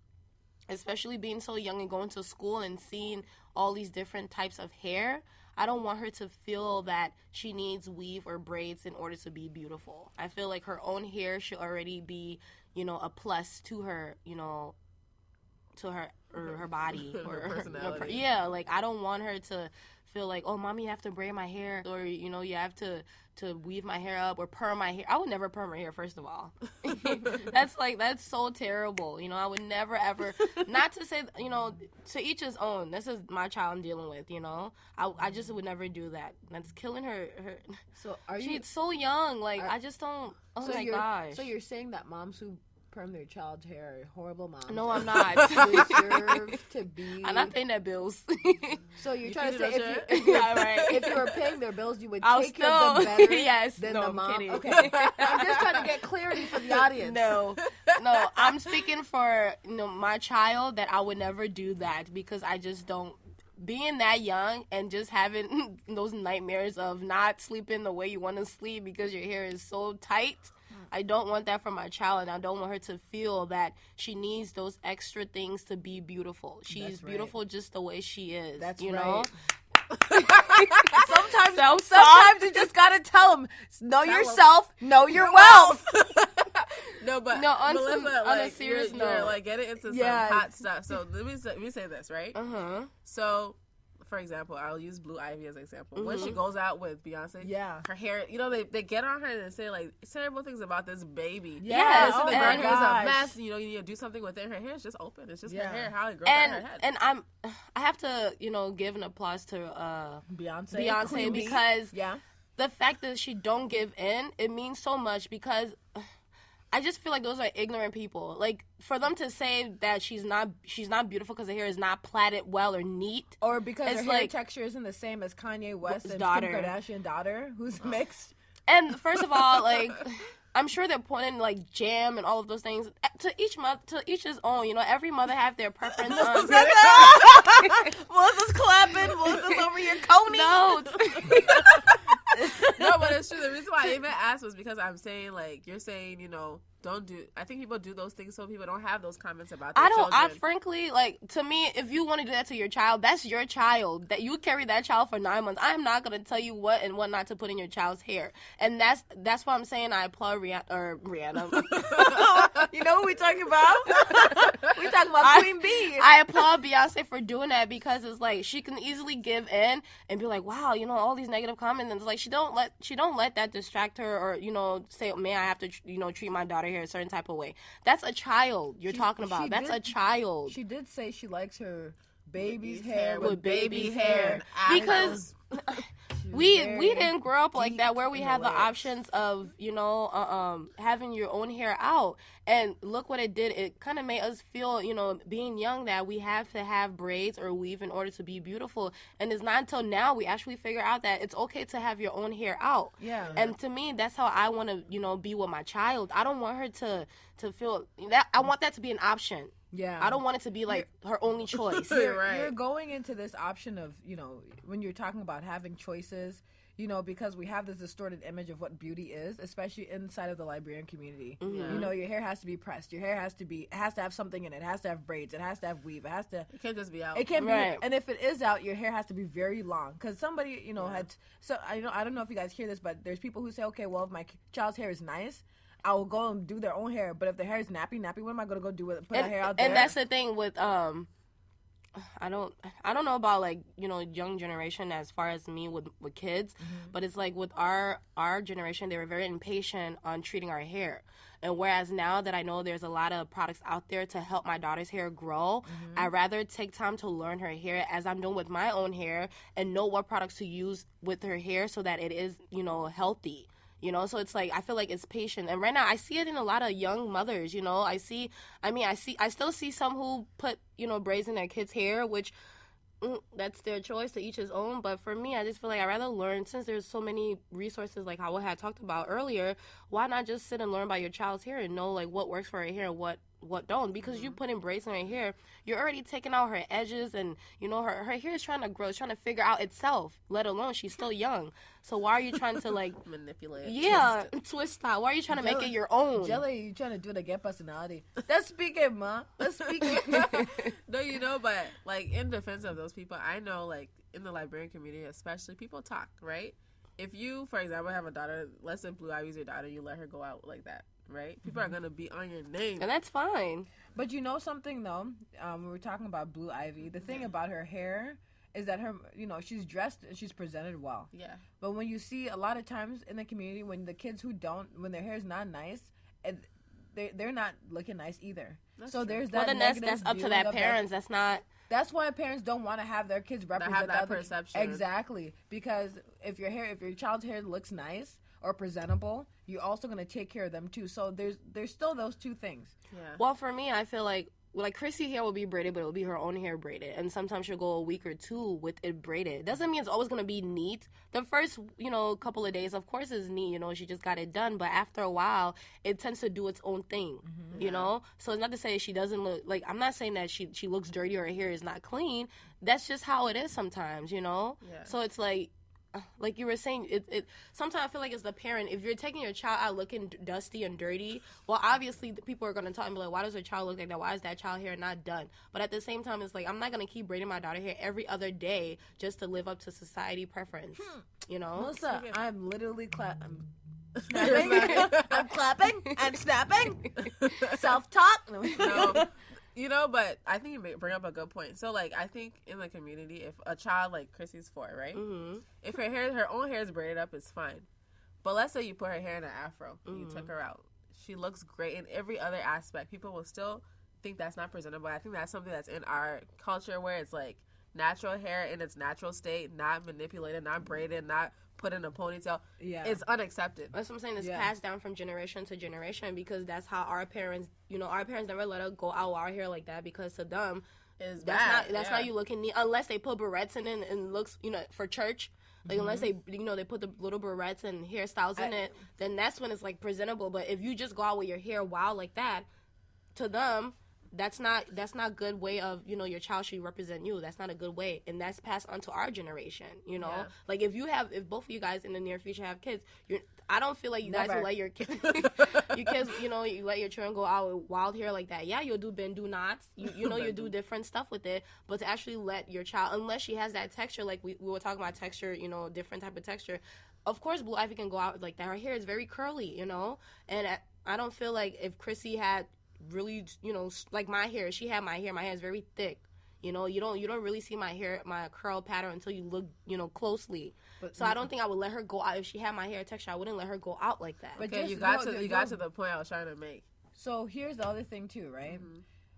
especially being so young and going to school and seeing all these different types of hair. I don't want her to feel that she needs weave or braids in order to be beautiful. I feel like her own hair should already be, you know, a plus to her, you know, to her or her body or her personality. Yeah, like I don't want her to feel like, oh, mommy, you have to braid my hair, or, you know, you have to weave my hair up or perm my hair. I would never perm her hair, first of all. That's so terrible. You know, I would never ever, not to say, you know, to each his own. This is my child I'm dealing with, you know. I just would never do that. That's killing her. So she's so young. Like, I just don't, oh my gosh. So you're saying that moms who perm their child's hair are horrible moms? No, I'm not. Deserve to be. I'm not paying their bills. So you're trying to say if you were paying their bills, you would take care of them better than the mom? Kidding. Okay. I'm just trying to get clarity for the audience. No, I'm speaking for, you know, my child, that I would never do that, because I just don't. Being that young and just having those nightmares of not sleeping the way you want to sleep because your hair is so tight, I don't want that for my child, and I don't want her to feel that she needs those extra things to be beautiful. She's beautiful just the way she is. That's you right. know? Sometimes you just gotta tell them, know yourself, know your wealth. No, but on Melissa, on a serious note, you're like getting into some hot stuff. So let me say this, right? So, for example, I'll use Blue Ivy as an example. When she goes out with Beyonce, her hair, you know, they get on her and say like terrible things about this baby. Yes, the girl hair is a mess. You know, you need to do something with it. Her hair is just open. It's just her hair, how it grows out her head. And I have to, you know, give an applause to Beyonce because the fact that she don't give in, it means so much, because I just feel like those are ignorant people. Like, for them to say that she's not beautiful because her hair is not plaited well or neat, or because her hair texture isn't the same as Kanye West and Kim Kardashian daughter, who's mixed. And first of all, like, I'm sure they're putting like jam and all of those things. To each his own. You know, every mother have their preference. Melissa's clapping. Melissa's over your coney. No. No, but it's true. The reason why I even asked was because I'm saying, like, you're saying, you know, don't do. I think people do those things so people don't have those comments about their children. I frankly, like, to me, if you want to do that to your child, that's your child. That you carry that child for 9 months. I'm not gonna tell you what and what not to put in your child's hair, and that's why I'm saying I applaud Rihanna. You know what we talking about? We talking about Queen Bee. I applaud Beyonce for doing that because it's like she can easily give in and be like, wow, you know, all these negative comments, and it's like she don't let that distract her or, you know, say, man, I have to, you know, treat my daughter here a certain type of way. That's a child you're talking about. That's a child. She did say she likes her baby's hair with baby's hair because we didn't grow up like that where we have the options of, you know, having your own hair out. And look what it did. It kind of made us feel, you know, being young, that we have to have braids or weave in order to be beautiful. And it's not until now we actually figure out that it's okay to have your own hair out. Yeah. And to me, that's how I want to, you know, be with my child. I don't want her to feel that. I want that to be an option. Yeah. I don't want it to be like her only choice. You're going into this option of, you know, when you're talking about having choices, you know, because we have this distorted image of what beauty is, especially inside of the Liberian community. Mm-hmm. You know, your hair has to be pressed. Your hair has to have something in it. It has to have braids. It has to have weave. It can't just be out. It can't Right. be. And if it is out, your hair has to be very long. Because somebody, you know, had. So I don't know if you guys hear this, but there's people who say, okay, well, if my child's hair is nice, I will go and do their own hair. But if their hair is nappy, what am I going to go do with it? Put that hair out there? And that's the thing with I don't know about, like, you know, young generation as far as me with kids, but it's like with our generation, they were very impatient on treating our hair. And whereas now that I know there's a lot of products out there to help my daughter's hair grow, I'd rather take time to learn her hair as I'm doing with my own hair and know what products to use with her hair so that it is, you know, healthy. You know, so it's like, I feel like it's patient. And right now I see it in a lot of young mothers, you know. I still see some who put, you know, braids in their kids' hair, which that's their choice, to each his own. But for me, I just feel like I'd rather learn, since there's so many resources like how I had talked about earlier, why not just sit and learn about your child's hair and know, like, what works for her hair and what don't? Because you put in braids in her hair, you're already taking out her edges, and, you know, her hair is trying to grow, it's trying to figure out itself, let alone she's still young. So why are you trying to, like, manipulate? Yeah, twist that. Why are you trying to make it your own? Jelly, you trying to do it to get personality. Let's speak it, ma. Let's speak it. No, you know, but, like, in defense of those people, I know, like, in the Liberian community especially, people talk, right? If you, for example, have a daughter, let's say Blue Ivy's your daughter, you let her go out like that, right? People are going to be on your name. And that's fine. But you know something, though? We were talking about Blue Ivy. The thing about her hair is that her, you know, she's dressed and she's presented well. Yeah. But when you see a lot of times in the community, when the kids who don't, when their hair is not nice, and they're not looking nice either. That's so true. there's that. Well, then that's up to that parents. That's not. That's why parents don't want to have their kids represent have that other perception. Exactly, because if your child's hair looks nice or presentable, you're also going to take care of them too. So there's still those two things. Yeah. Well, for me, I feel like Chrissy hair will be braided, but it will be her own hair braided. And sometimes she'll go a week or two with it braided. Doesn't mean it's always going to be neat. The first, you know, couple of days, of course, is neat. You know, she just got it done. But after a while, it tends to do its own thing, you know? So it's not to say she doesn't look, like, I'm not saying that she looks dirty or her hair is not clean. That's just how it is sometimes, you know? Yeah. So it's like you were saying, it sometimes I feel like as the parent, if you're taking your child out looking dusty and dirty, well, obviously the people are going to talk and be like, why does her child look like that? Why is that child hair not done? But at the same time, it's like, I'm not going to keep braiding my daughter hair every other day just to live up to society preference, you know? Melissa, I'm literally snapping. I'm clapping and snapping. Self-talk. No. You know, but I think you bring up a good point. So, like, I think in the community, if a child, like Chrissy's 4, right? Mm-hmm. If her own hair is braided up, it's fine. But let's say you put her hair in an afro, and you took her out. She looks great in every other aspect. People will still think that's not presentable. I think that's something that's in our culture where it's like natural hair in its natural state, not manipulated, not braided, not put in a ponytail. Yeah, it's unaccepted. That's what I'm saying. It's passed down from generation to generation because that's how our parents, you know, our parents never let us go out with our hair like that because to them, that's not you looking neat unless they put barrettes in it and looks, you know, for church. Like, unless they, you know, they put the little barrettes and hairstyles in it, then that's when it's, like, presentable. But if you just go out with your hair wild like that, to them, that's not good way of, you know, your child should represent you. That's not a good way, and that's passed on to our generation, you know. Like if both of you guys in the near future have kids, I don't feel like you guys will let your kids you know, you let your children go out with wild hair like that. Yeah, you'll do do nots, you know, you'll do different stuff with it, but to actually let your child, unless she has that texture, like we were talking about texture, you know, different type of texture. Of course, Blue Ivy can go out like that. Her hair is very curly, you know, and I don't feel like if Chrissy had really, you know, like my hair, she had my hair is very thick, you know, you don't really see my curl pattern until you look, you know, closely. So I don't think I would let her go out if she had my hair texture. I wouldn't let her go out like that. But okay, you got to the point I was trying to make. So here's the other thing too, right?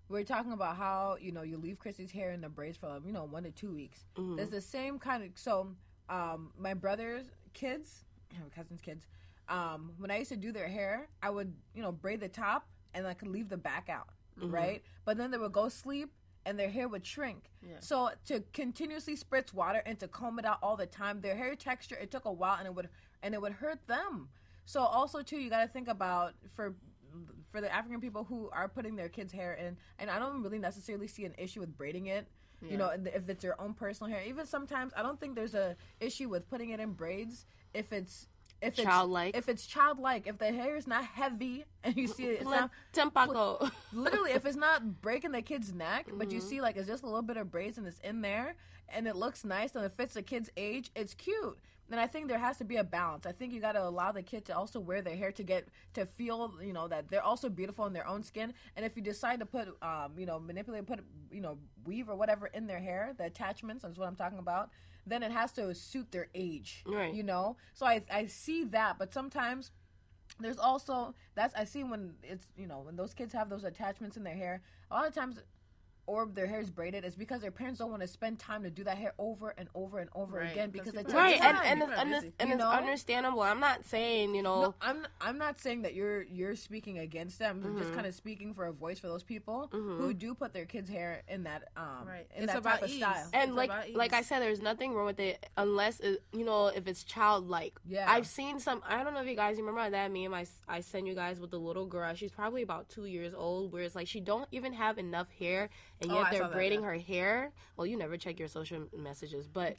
We're talking about how, you know, you leave Chrissy's hair in the braids for, you know, 1 to 2 weeks. There's the same kind of, so my brother's kids, my cousin's kids, when I used to do their hair, I would, you know, braid the top and I could leave the back out, right? But then they would go sleep and their hair would shrink. Yeah. So to continuously spritz water and to comb it out all the time, their hair texture, it took a while and it would hurt them. So also too, you got to think about for the African people who are putting their kids' hair in, and I don't really necessarily see an issue with braiding it. You know, if it's your own personal hair. Even sometimes, I don't think there's a issue with putting it in braids if it's childlike. If it's childlike, if the hair is not heavy and you see it's not Tempaco. Literally, if it's not breaking the kid's neck, but you see like it's just a little bit of braids and it's in there and it looks nice and it fits the kid's age, it's cute. And I think there has to be a balance. I think you got to allow the kid to also wear their hair to feel, you know, that they're also beautiful in their own skin. And if you decide to put, you know, you know, weave or whatever in their hair, the attachments, that's what I'm talking about, then it has to suit their age, right? You know? So I see that, but sometimes there's also, I see when it's, you know, when those kids have those attachments in their hair, a lot of times, or their hair is braided, is because their parents don't want to spend time to do that hair over and over and over again because it's it's understandable. I'm not saying, you know, no, I'm not saying that you're speaking against them. I'm just kind of speaking for a voice for those people who do put their kids' hair in that in that type of style. And like I said, there's nothing wrong with it unless you know, if it's childlike. Yeah, I've seen some. I don't know if you guys remember that meme I sent you guys with the little girl. She's probably about 2 years old, where it's like she don't even have enough hair. And yet they're braiding her hair. Well, you never check your social messages, but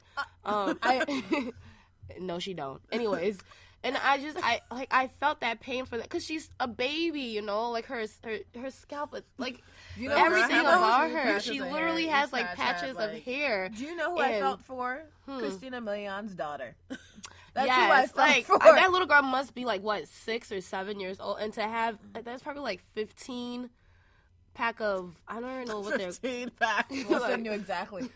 no, she don't. Anyways, and I felt that pain for that because she's a baby, you know, like her scalp, like you know, everything about her. She literally has like patches of hair. Do you know who I felt for? Christina Milian's daughter. That's yes, who I felt like for. That little girl must be like what, 6 or 7 years old, and to have that's probably like 15. Pack of, I don't even know what they're 15 pack. We'll send you exactly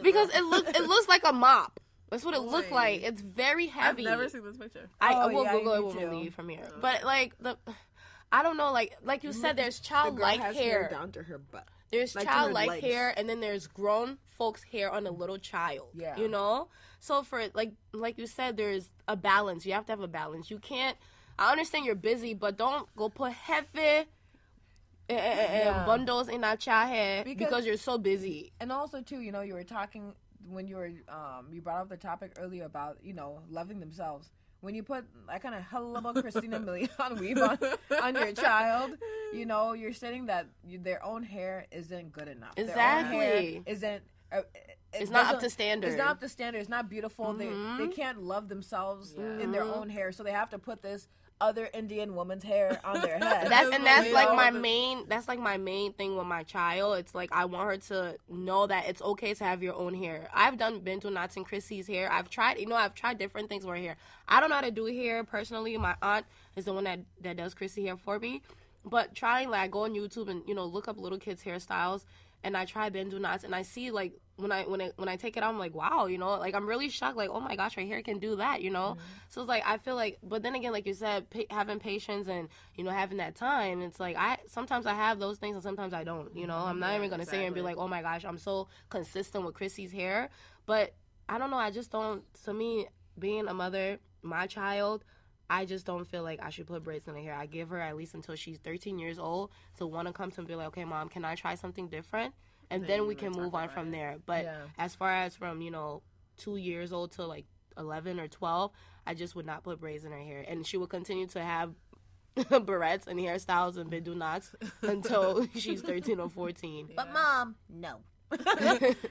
because it looks like a mop. That's what it looked like. It's very heavy. I've never seen this picture. I will Google it when we leave from here. But like I don't know, like you said, there's childlike hair down to her butt. There's like childlike hair, and then there's grown folks' hair on a little child. Yeah, you know. So for like you said, there's a balance. You have to have a balance. You can't. I understand you're busy, but don't go put heavy bundles in that child hair because you're so busy. And also too, you know, you were talking when you were you brought up the topic earlier about, you know, loving themselves. When you put that kind of hullabaloo Christina Milian weave on your child, you know, you're saying that their own hair isn't good enough. Exactly. Their own hair isn't. It's not up to standard. It's not up to standard. It's not beautiful. They can't love themselves in their own hair, so they have to put this other Indian woman's hair on their head. That's like my main. That's like my main thing with my child. It's like I want her to know that it's okay to have your own hair. I've been to knots in Chrissy's hair. I've tried different things with her hair. I don't know how to do hair personally. My aunt is the one that does Chrissy hair for me. But trying, like, I go on YouTube and, you know, look up little kids' hairstyles, and I try Bendu knots, and I see, like, when I take it out, I'm like, wow, you know, like, I'm really shocked, like, oh my gosh, her hair can do that, you know? So it's like, I feel like, but then again, like you said, having patience and, you know, having that time, it's like, sometimes I have those things and sometimes I don't, you know? I'm not even going to sit here and be like, oh my gosh, I'm so consistent with Chrissy's hair, but I don't know, I just don't, to me, being a mother, my child, I just don't feel like I should put braids in her hair. I give her at least until she's 13 years old to want to come to me and be like, okay, Mom, can I try something different? And then we can move on from there. But as far as from, you know, 2 years old to like 11 or 12, I just would not put braids in her hair. And she would continue to have barrettes and hairstyles and bidou knots until she's 13 or 14. But Mom, no.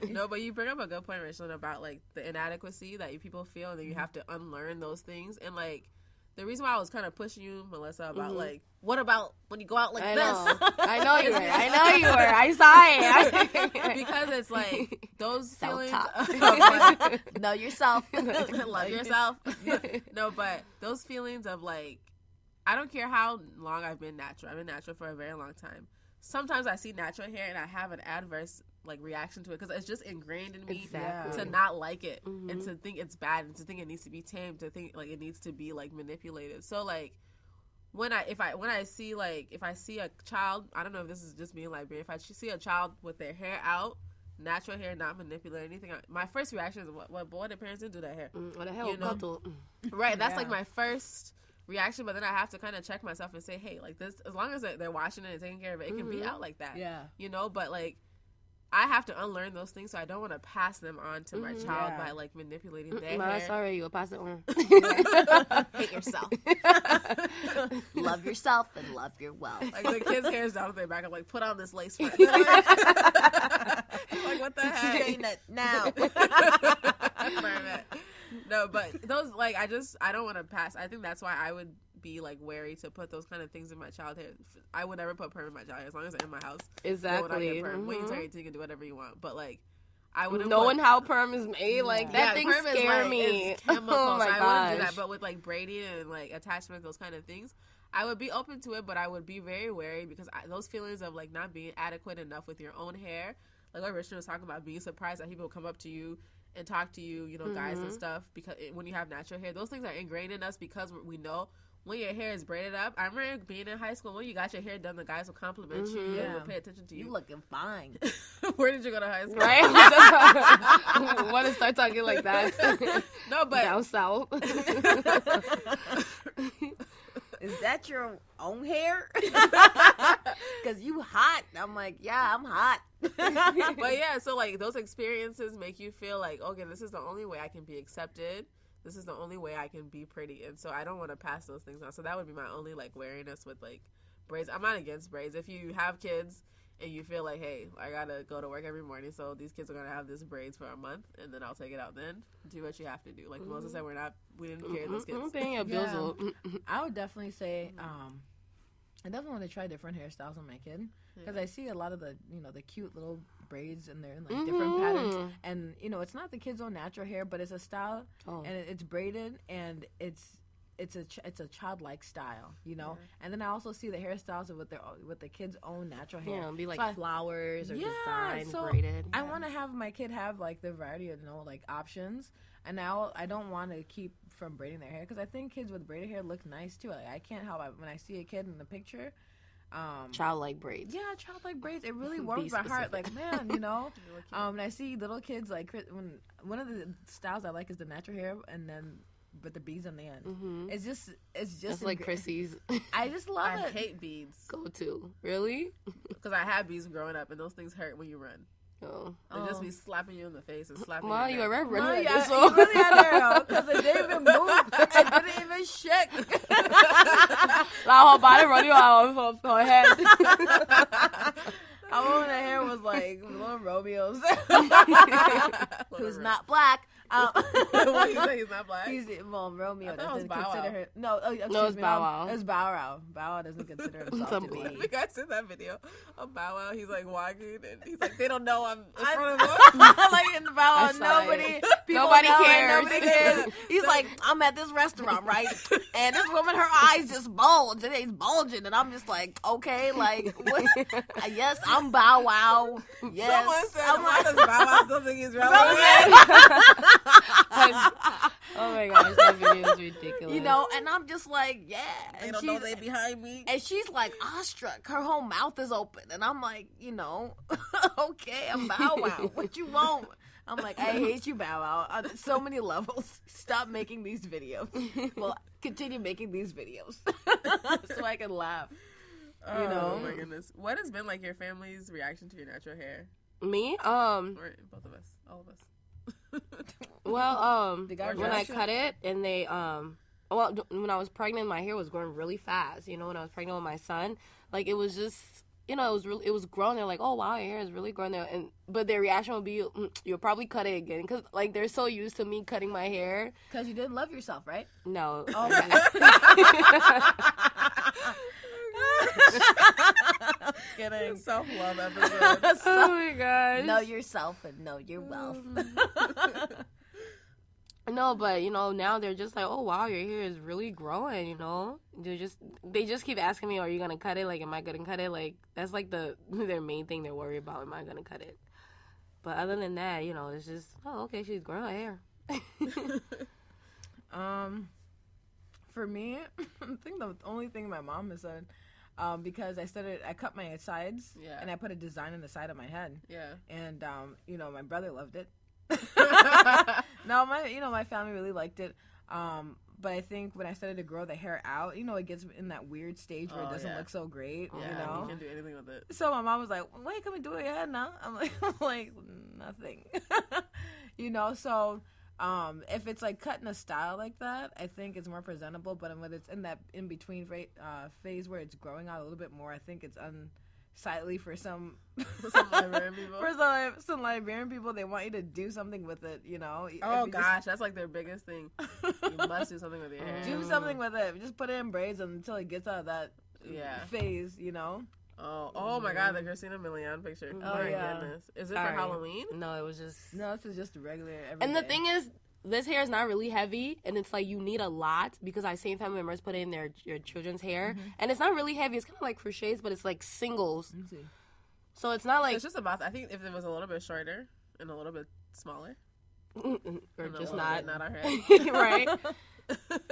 No, but you bring up a good point, Rachel, about like the inadequacy that people feel, and then you have to unlearn those things. And like the reason why I was kind of pushing you, Melissa, about like, what about when you go out like this? I know you were. I saw it. Because it's like those feelings of like, know yourself, love yourself. No, but those feelings of like, I don't care how long I've been natural. I've been natural for a very long time. Sometimes I see natural hair and I have an adverse like reaction to it because it's just ingrained in me to not like it and to think it's bad and to think it needs to be tamed, to think like it needs to be like manipulated. So like if I see a child, I don't know if this is just me in Liberia, if I see a child with their hair out, natural hair, not manipulated, anything, my first reaction is what the parents didn't do that hair. What the hell? You know? Right, that's like my first reaction, but then I have to kind of check myself and say, hey, like this, as long as they're washing it and taking care of it, it can be out like that. Yeah. You know, but like I have to unlearn those things, so I don't want to pass them on to my child by like manipulating their hair. Sorry, you'll pass it on. Hate yourself. Love yourself and love your wealth. Like the kids' hair's down their back. I'm like, put on this lace front. Like what the heck? Straighten it now. Burn it. No, but those like I don't want to pass. I think that's why I would be like wary to put those kind of things in my child hair. I would never put perm in my child hair as long as they're in my house. Exactly. When you turn 18, you can do whatever you want. But like, I wouldn't. Knowing how perm is made, like that thing scare me. It's chemicals. Oh my I gosh. wouldn't do that. But with like braiding and like attachment, those kind of things, I would be open to it. But I would be very wary because those feelings of like not being adequate enough with your own hair, like what Richard was talking about, being surprised that people come up to you and talk to you, you know, guys and stuff, because when you have natural hair, those things are ingrained in us because we know when your hair is braided up. I remember being in high school, when you got your hair done, the guys will compliment you and will pay attention to you. You looking fine. Where did you go to high school? Right? Want to start talking like that? No, but down south. Is that your own hair? Because you hot. I'm like, yeah, I'm hot. But yeah, so like those experiences make you feel like, okay, this is the only way I can be accepted. This is the only way I can be pretty. And so I don't want to pass those things on. So that would be my only like wariness with like braids. I'm not against braids. If you have kids and you feel like, hey, I gotta go to work every morning, so these kids are gonna have this braids for a month, and then I'll take it out then. Do what you have to do. Like Melissa said, we didn't care those kids. Paying your bills. I would definitely say, I definitely want to try different hairstyles on my kid because I see a lot of the, you know, the cute little braids and they're in like different patterns, and you know, it's not the kid's own natural hair, but it's a style and it's braided and it's a childlike style, you know. And then I also see the hairstyles with the kid's own natural hair. Yeah, be like flowers or designs so braided. I want to have my kid have like the variety of, you know, like options. And now I don't want to keep from braiding their hair because I think kids with braided hair look nice too. Like, I can't help when I see a kid in the picture. Childlike braids. Yeah, childlike braids. It really warms my heart. Like, man, you know. And I see little kids like when one of the styles I like is the natural hair and then with the beads on the end. It's just like Chrissy's. I just love it. I hate beads. Go to really? Because I had beads growing up, and those things hurt when you run. They just be slapping you in the face and slapping you. You a reverend. You really out there because it didn't even move. It didn't even shake. Like her body running out of her head. Our own hair was like little Romeo's. Who's not black. What you say? He's not black. Romeo Bow doesn't Wow. consider her. No, it's Bow Wow. It's Bow Wow. Bow Wow doesn't consider himself to be. You guys see that video of Bow Wow? He's like walking and he's like, they don't know I'm in front of them. Like in the Bow Wow, nobody cares. He's like, I'm at this restaurant, right? And this woman, her eyes just bulge. It ain't bulging, and I'm just like, okay, like, what? Yes, I'm Bow Wow. Yes, Someone said, I'm why like, does Bow Wow still think he's relevant? Oh my gosh, that video is ridiculous. you know, and I'm just like, yeah. They And don't know they behind me. And she's like awestruck. Her whole mouth is open. And I'm like, you know, okay, I'm Bow Wow. What you want? I'm like, I hate you, Bow Wow. On so many levels. Stop making these videos. Well, continue making these videos. So I can laugh. You know? Oh my goodness. What has been like your family's reaction to your natural hair? Me? Or both of us. All of us. Well, The guy when I cut it and they well, when I was pregnant, my hair was growing really fast. You know, when I was pregnant with my son, like it was just, you know, it was growing. They're like, oh wow, your hair is really growing there. But their reaction would be, you'll probably cut it again, because like they're so used to me cutting my hair. Because you didn't love yourself, right? No. Kidding. Self-love episode. Oh my gosh. Know yourself and know your wealth. No, but you know, now they're just like, oh wow, your hair is really growing. You know, they just keep asking me, are you gonna cut it? Like, am I gonna cut it? Like, that's like their main thing they're worried about. Am I gonna cut it? But other than that, you know, it's just, oh, okay, she's growing her hair. For me, I think the only thing my mom has said, because I cut my sides, and I put a design on the side of my head, and you know, my brother loved it. No, my family really liked it. But I think when I started to grow the hair out, you know, it gets in that weird stage where it doesn't look so great. Yeah, you know, you can't do anything with it. So my mom was like, "Wait, can we do it your head now?" I'm like nothing. You know, so if it's like cut in a style like that, I think it's more presentable. But when it's in that in between phase where it's growing out a little bit more, I think it's unsightly for some Liberian people. For some Liberian people, they want you to do something with it. You know. Oh gosh, that's like their biggest thing. You must do something with your hair. Do something with it. Just put it in braids until it gets out of that phase. You know. Oh my God, the Christina Milian picture. Oh my goodness. Is it for Halloween? No, it was just... No, this is just a regular And the thing is, this hair is not really heavy, and it's like you need a lot, because I've seen family members put in their children's hair, and it's not really heavy. It's kind of like crochet's, but it's like singles. So it's not like... It's just about... I think if it was a little bit shorter and a little bit smaller. Or just not our head. Right.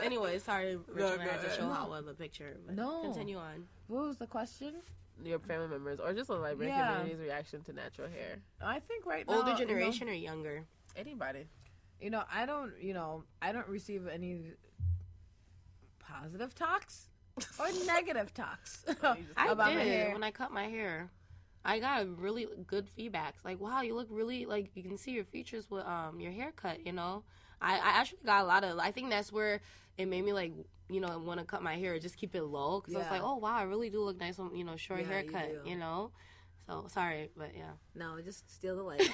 Anyway, sorry, Richard, I had to show how well the picture. But continue on. What was the question? Your family members, or just the Liberian community's reaction to natural hair. I think right now, older generation or younger. Anybody. I don't receive any positive talks or negative talks about my hair. When I cut my hair. I got really good feedbacks. Like, wow, you look really, like, you can see your features with your haircut, you know? I actually got a lot of, I think that's where it made me, like, you know, want to cut my hair, just keep it low. Because I was like, oh, wow, I really do look nice on, you know, short haircut, you know? So, sorry, but yeah. No, just steal the light.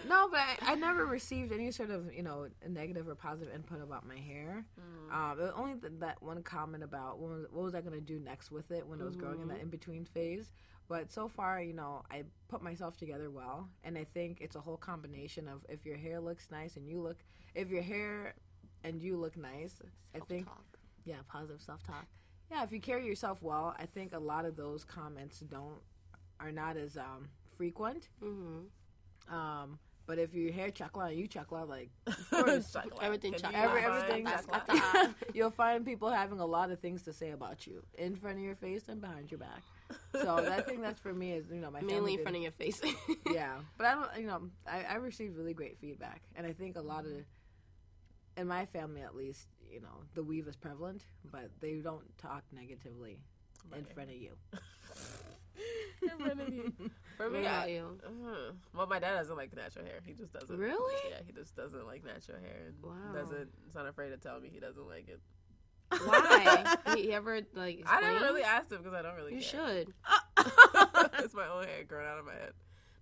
No, but I never received any sort of, you know, negative or positive input about my hair. Only that one comment about what was I going to do next with it when it was growing in that in-between phase. But so far, you know, I put myself together well. And I think it's a whole combination of if your hair looks nice and you look, if your hair and you look nice, I think, positive self-talk. Yeah, if you carry yourself well, I think a lot of those comments are not as frequent. But if your hair chocolate and you chocolate, like, of course, everything, you'll find people having a lot of things to say about you in front of your face and behind your back. So I think that's for me is, you know, my family mainly in front of your face. Yeah, but I don't, you know, I received really great feedback, and I think a lot of, in my family at least, you know, the weave is prevalent, but they don't talk negatively in front of you. In front of you. For me, well, my dad doesn't like natural hair. He just doesn't. Really? Yeah, he just doesn't like natural hair, and he's not afraid to tell me he doesn't like it. Why? He ever like? Explain? I never really asked him because I don't really. You care. should. It's my own hair growing out of my head.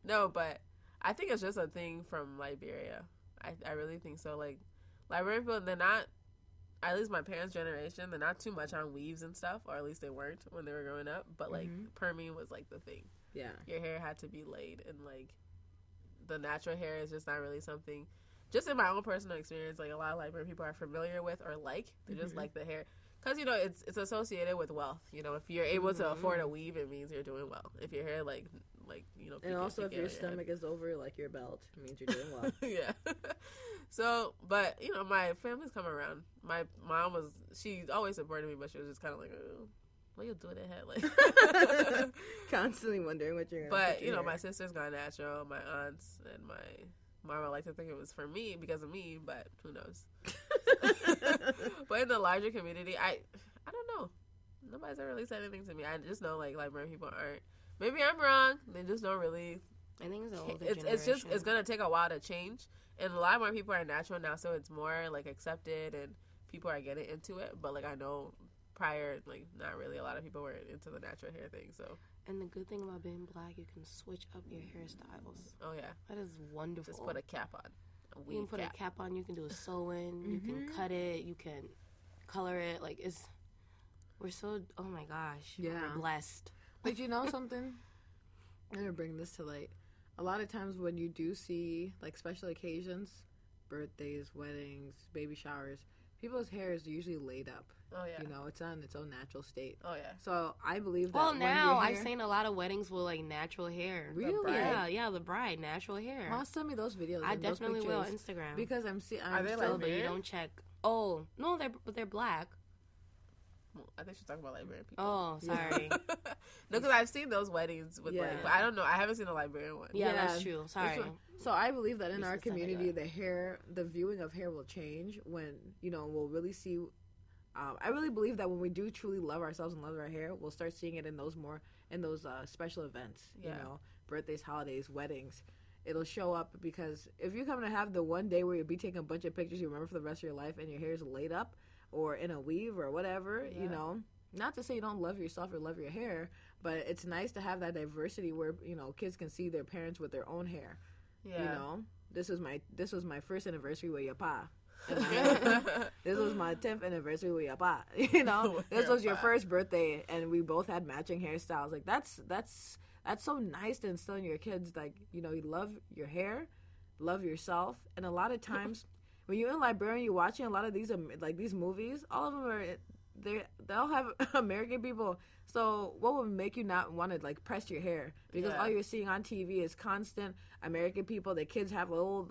No, but I think it's just a thing from Liberia. I really think so. Like, Liberian people, they're not. At least my parents' generation, they're not too much on weaves and stuff, or at least they weren't when they were growing up. But like perming was like the thing. Yeah, your hair had to be laid, and like the natural hair is just not really something. Just in my own personal experience, like a lot of Liberian people are familiar with or like. They just like the hair. Because, you know, it's associated with wealth. You know, if you're able to afford a weave, it means you're doing well. If your hair, like you know. And also if your stomach is over, like, your belt, it means you're doing well. Yeah. So, but, you know, my family's come around. My mom she always supported me, but she was just kind of like, oh, what you do with that head? Like, constantly wondering what you're going to do. But, you know, my sister's gone natural, my aunts, and my mama like to think it was for me because of me, but who knows? But in the larger community, I don't know. Nobody's ever really said anything to me. I just know like Liberian people aren't. Maybe I'm wrong. They just don't really I think it's the older it's just generation. it's gonna take a while to change, and a lot more people are natural now, so it's more like accepted and people are getting into it. But like I know prior, like not really a lot of people were into the natural hair thing. So And the good thing about being black, you can switch up your hairstyles. oh yeah, That is wonderful. just put a cap on. You can put a cap on. You can do a sew-in. You can cut it. You can color it. Like we're so. Oh my gosh. Yeah. We're blessed. But you know something? I'm gonna bring this to light. A lot of times when you do see like special occasions, birthdays, weddings, baby showers, people's hair is usually laid up. Oh yeah, You know, it's on its own natural state. oh yeah. So I believe that. Well, when now your I've hair- seen a lot of weddings with like natural hair. Really? Yeah, the bride, natural hair. Mom, send me those videos. I and those definitely will on pictures, Instagram. because I'm seeing. Are they Oh, like but you weird? don't check. Oh no, they're black. I think she's talking about Liberian people. Oh, sorry. No, because I've seen those weddings with Yeah. like, but I don't know. I haven't seen a Liberian one. Yeah, Yeah. that's true. Sorry. So I believe that in Used our to stuff like community, that. the viewing of hair will change when, you know, we'll really see. I really believe that when we do truly love ourselves and love our hair, we'll start seeing it in those special events. Yeah. You know, birthdays, holidays, weddings. It'll show up because if you come to have the one day where you'll be taking a bunch of pictures you remember for the rest of your life and your hair is laid up or in a weave or whatever, you Yeah. know. Not to say you don't love yourself or love your hair, but it's nice to have that diversity where, you know, kids can see their parents with their own hair. Yeah. You know, this was my first anniversary with your pa. This was my 10th anniversary with your pa. You know, With this your was your pa. first birthday, and we both had matching hairstyles. Like that's so nice to instill in your kids. Like, you know, you love your hair, love yourself, and a lot of times when you're in Liberia, you're watching a lot of these like these movies. All of them are they'll have American people. So what would make you not want to like press your hair? Because Yeah. all you're seeing on TV is constant American people. The kids have little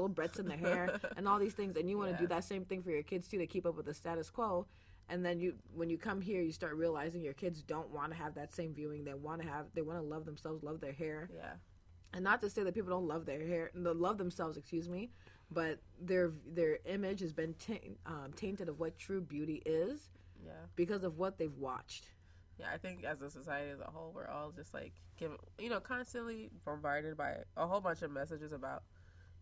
breadths in their hair and all these things, and you want to Yeah. do that same thing for your kids too to keep up with the status quo. And then when you come here, you start realizing your kids don't want to have that same viewing. They want to love themselves, love their hair. Yeah. And not to say that people don't love their hair, love themselves, excuse me, but their image has been tainted of what true beauty is Yeah. because of what they've watched. Yeah, I think as a society as a whole, we're all just like constantly bombarded by a whole bunch of messages about,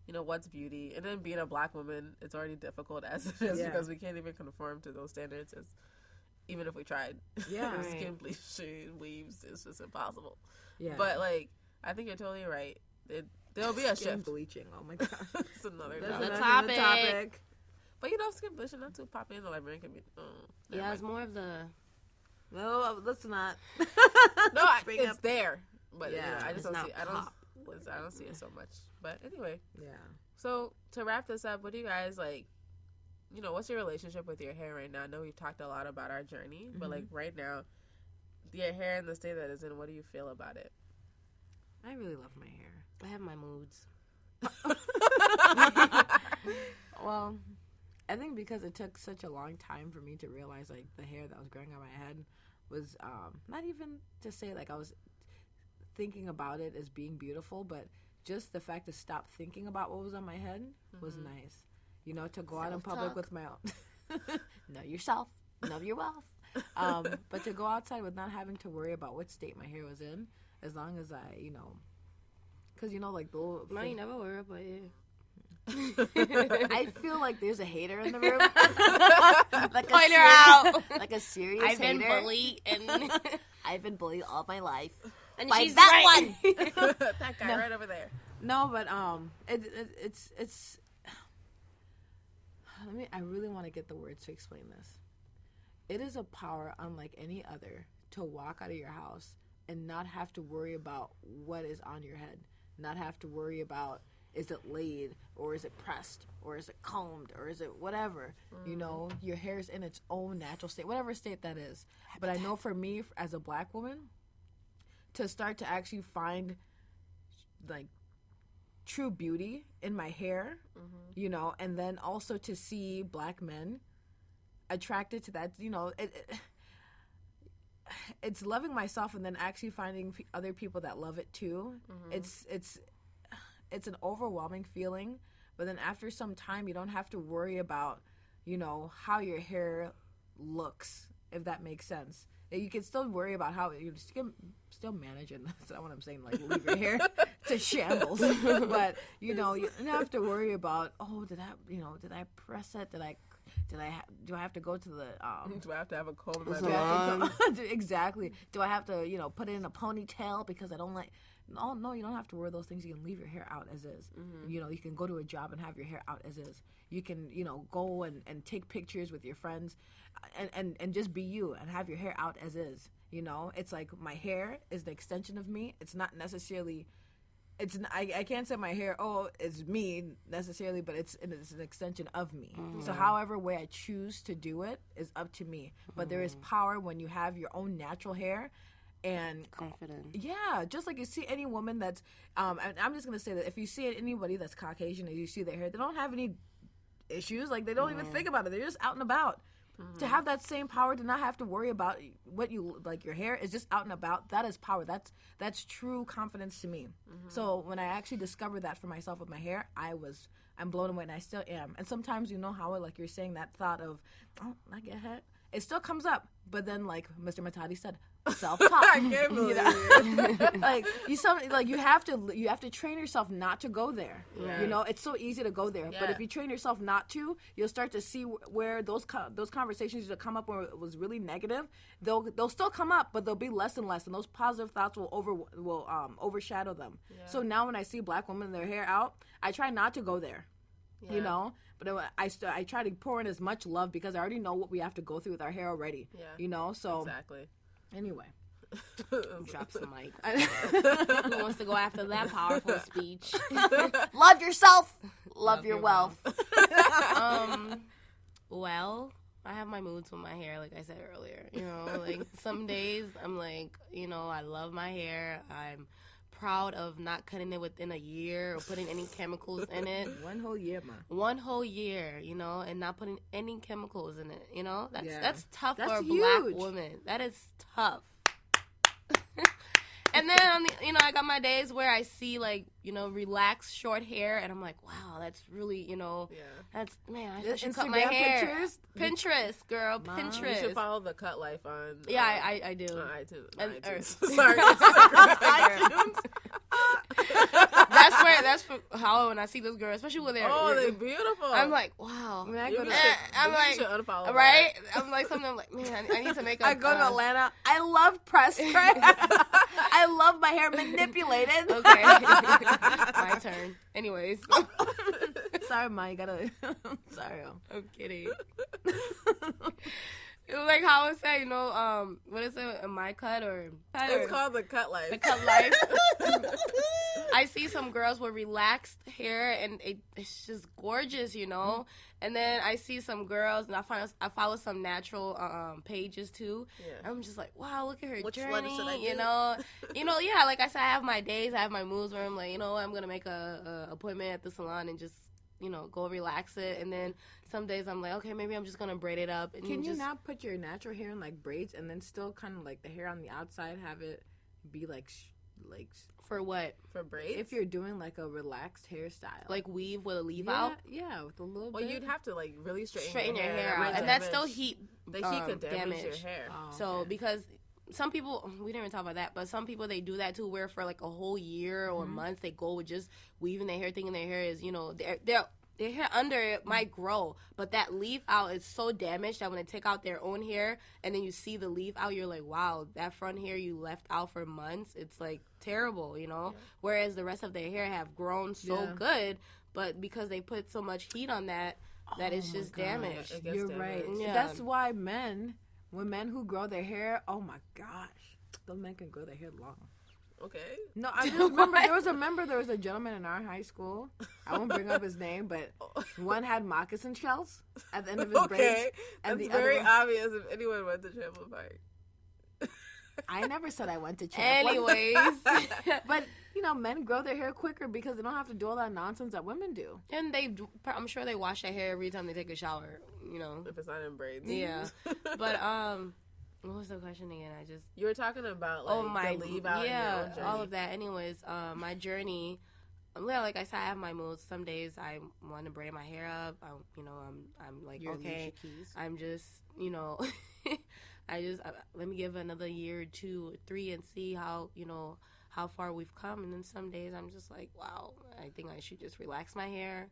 what's beauty. And then being a black woman, it's already difficult as it is Yeah. because we can't even conform to those standards even if we tried. Yeah. Right. Skin bleaching, weaves, it's just impossible. Yeah. But like, I think you're totally right. There'll be a Skin shift. bleaching. Oh my god. It's another That's topic. another another topic. But skin bleaching not too popular in the Liberian community. Never Yeah, it's mind. more of the. No, let's not. No, Bring it's up- there, but Yeah. I just It's don't not see. I pop. don't see it so much. But anyway, Yeah. so to wrap this up, what do you guys like? What's your relationship with your hair right now? I know we've talked a lot about our journey, but like right now, your hair in the state that it's in, what do you feel about it? I really love my hair. I have my moods. Well, I think because it took such a long time for me to realize like the hair that was growing on my head was not even to say like I was thinking about it as being beautiful, but just the fact to stop thinking about what was on my head was nice. To go out in public Self-talk. with my own know yourself, know your wealth. But to go outside with not having to worry about what state my hair was in, as long as I, because like the little No, you never worry about it. I feel like there's a hater in the room. Like Point her out. Like a serious I've been hater. bullied, and I've been bullied all my life. and By she's that right. That guy right over there. No, but it's. I really want to get the words to explain this. It is a power unlike any other to walk out of your house and not have to worry about what is on your head. Not have to worry about, is it laid or is it pressed or is it combed or is it whatever. Your hair is in its own natural state, whatever state that is. But I know for me as a black woman, to start to actually find like true beauty in my hair, and then also to see black men attracted to that, it's loving myself and then actually finding other people that love it too. It's an overwhelming feeling, but then after some time you don't have to worry about how your hair looks, if that makes sense. You can still worry about how you can still manage it. That's not what I'm saying. Like leave your hair to shambles, but you don't have to worry about. Oh, did I press it? Do I have to go to the do I have to have a comb in my back? Exactly. Do I have to put it in a ponytail because I don't like? No, you don't have to wear those things. You can leave your hair out as is. You can go to a job and have your hair out as is. You can go and take pictures with your friends, and just be you and have your hair out as is. It's like my hair is the extension of me. It's not necessarily. I can't say my hair, it's me necessarily, but it's an extension of me. So however way I choose to do it is up to me. But there is power when you have your own natural hair and confident. Yeah, just like you see any woman that's, and I'm just going to say that if you see anybody that's Caucasian and you see their hair, they don't have any issues. Like they don't even think about it. They're just out and about. To have that same power, to not have to worry about what you like, your hair is just out and about. That is power. That's true confidence to me. So when I actually discovered that for myself with my hair, I'm blown away, and I still am. And sometimes how like you're saying that thought of, I get hit. It still comes up, but then like Mr. Matadi said, self-talk. I can't believe it. You have to train yourself not to go there. Yeah. It's so easy to go there, but if you train yourself not to, you'll start to see where those conversations that come up where it was really negative, they'll still come up, but they'll be less and less, and those positive thoughts will overshadow them. Yeah. So now when I see Black women with their hair out, I try not to go there. Yeah. But I try to pour in as much love because I already know what we have to go through with our hair already. Yeah. So exactly. Anyway. Drop some mic. Who wants to go after that powerful speech? Love yourself. Love your wealth. Well, I have my moods with my hair, like I said earlier. Like some days I'm like, I love my hair. I'm proud of not cutting it within a year or putting any chemicals in it. One whole year, man. One whole year, and not putting any chemicals in it. That's tough for a huge. Black woman. That is tough. And then I got my days where I see like relaxed short hair, and I'm like, wow, that's really that's I should cut my hair. Pictures? Pinterest, girl, Mom. Pinterest. You should follow the Cut Life on. Yeah, I do. On iTunes. Sorry, iTunes. That's for how when I see those girls, especially when they're beautiful. I'm like, wow. I'm like, unfollow right? I'm like something. I'm like, man, I need to make. I go to Atlanta. I love press spray. I love my hair manipulated. Okay, my turn. Anyways, sorry, Ma. You gotta. Sorry, I'm kidding. Like how I say, what is it? My cut or it's called the Cut Life. The Cut Life. I see some girls with relaxed hair, and it's just gorgeous, And then I see some girls, and I follow some natural pages too. Yeah. I'm just like, wow, look at her Which journey. one should I do? Yeah. Like I said, I have my days, I have my moods where I'm like, I'm gonna make a appointment at the salon and just go relax it. And then some days I'm like, okay, maybe I'm just gonna braid it up. And Can you not put your natural hair in like braids and then still kind of like the hair on the outside have it be like for what? For braids? If you're doing like a relaxed hairstyle, like weave with a leave out. Yeah, with a little. Well, bit. You'd have to like really straighten your hair out, and that's still heat. The heat could damage your hair. So because some people, we didn't even talk about that, but some people, they do that too, where for like a whole year or months they go with just weaving their hair, thinking their hair is, their hair under it might grow, but that leaf out is so damaged that when they take out their own hair and then you see the leaf out, you're like, wow, that front hair you left out for months, it's like terrible, Yeah. Whereas the rest of their hair have grown so good, but because they put so much heat on that it's just damaged. You're right. Yeah. That's why when men who grow their hair, oh my gosh, those men can grow their hair long. Okay. No, I just remember there was a gentleman in our high school. I won't bring up his name, but one had moccasin shells at the end of his braids. And that's very obvious if anyone went to Champlain Park. I never said I went to Champlain. Anyways. But, men grow their hair quicker because they don't have to do all that nonsense that women do. And I'm sure they wash their hair every time they take a shower, If it's not in braids. Yeah. But, what was the question again? You were talking about the leave out. Yeah, all of that. Anyways, my journey. Well, like I said, I have my moods. Some days I want to braid my hair up. I'm like, You're okay, Alicia Keys. I'm just, let me give another year or 2 or 3 and see how, how far we've come. And then some days I'm just like, wow, I think I should just relax my hair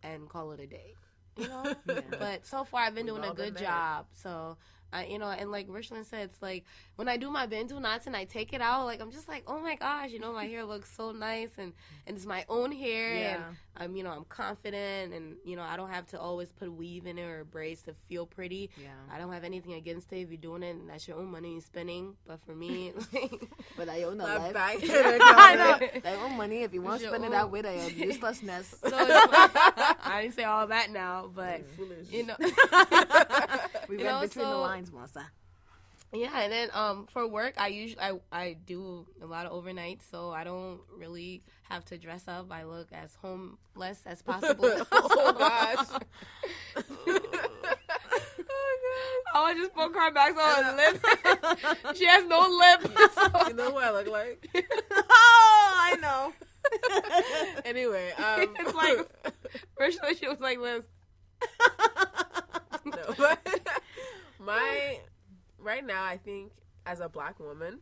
and call it a day. Yeah. But so far I've been doing a good job. So and like Richland said, it's like when I do my Bantu knots and I take it out, like I'm just like, oh my gosh, my hair looks so nice and it's my own hair and I'm confident and I don't have to always put weave in it or braids to feel pretty. Yeah. I don't have anything against it if you're doing it and that's your own money you're spending. But for me, but I own a life. I know. They own money if you want to spend it that way. They have uselessness. So I didn't say all that now, but foolish. We read between the lines, Melissa. Yeah, and then for work, I do a lot of overnights, so I don't really have to dress up. I look as homeless as possible. Oh gosh. Oh, I just put her back on her lip. She has no lip. So. You know who I look like? Oh, I know. Anyway, it's like first she was like this. No, but right now, I think as a Black woman,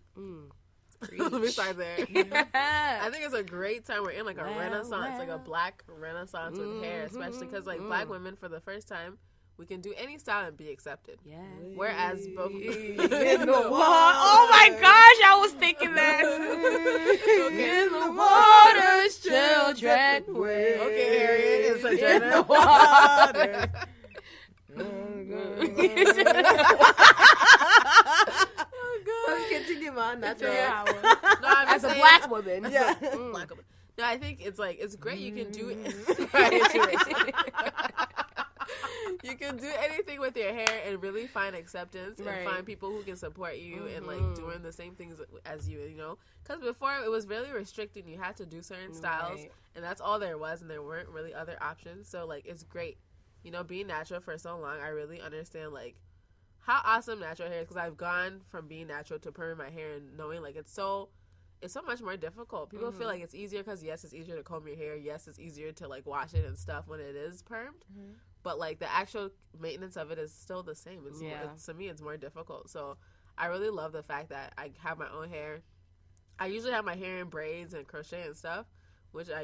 let me start there. I think it's a great time. We're in like a renaissance, like a Black renaissance with hair, especially because like Black women for the first time, we can do any style and be accepted. Yeah. Whereas both in the water. Oh my gosh, I was thinking that. Okay. In the waters, children. Okay, Harriet, it's a in the water. Continue on. That's right. No, as a Black woman. Yeah. Black woman. No, I think it's great. You can do it. You can do anything with your hair and really find acceptance and find people who can support you and like doing the same things as you, because before it was really restricting. You had to do certain styles and that's all there was, and there weren't really other options. So like it's great, being natural for so long. I really understand like how awesome natural hair is, because I've gone from being natural to perming my hair and knowing like it's so much more difficult. People feel like it's easier because yes, it's easier to comb your hair, yes, it's easier to like wash it and stuff when it is permed. But, like, the actual maintenance of it is still the same. To me, it's more difficult. So, I really love the fact that I have my own hair. I usually have my hair in braids and crochet and stuff, which I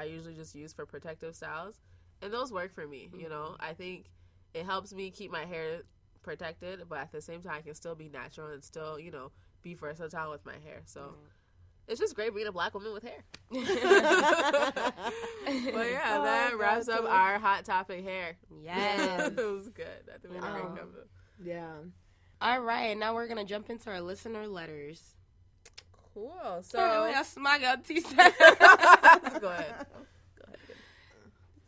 usually just use for protective styles. And those work for me, I think it helps me keep my hair protected, but at the same time, I can still be natural and still, be versatile with my hair. So... It's just great being a Black woman with hair. But yeah, that wraps up our hot topic hair. Yes. It was good. I think we had a great cover. Yeah. All right, now we're going to jump into our listener letters. Cool. So... Go ahead.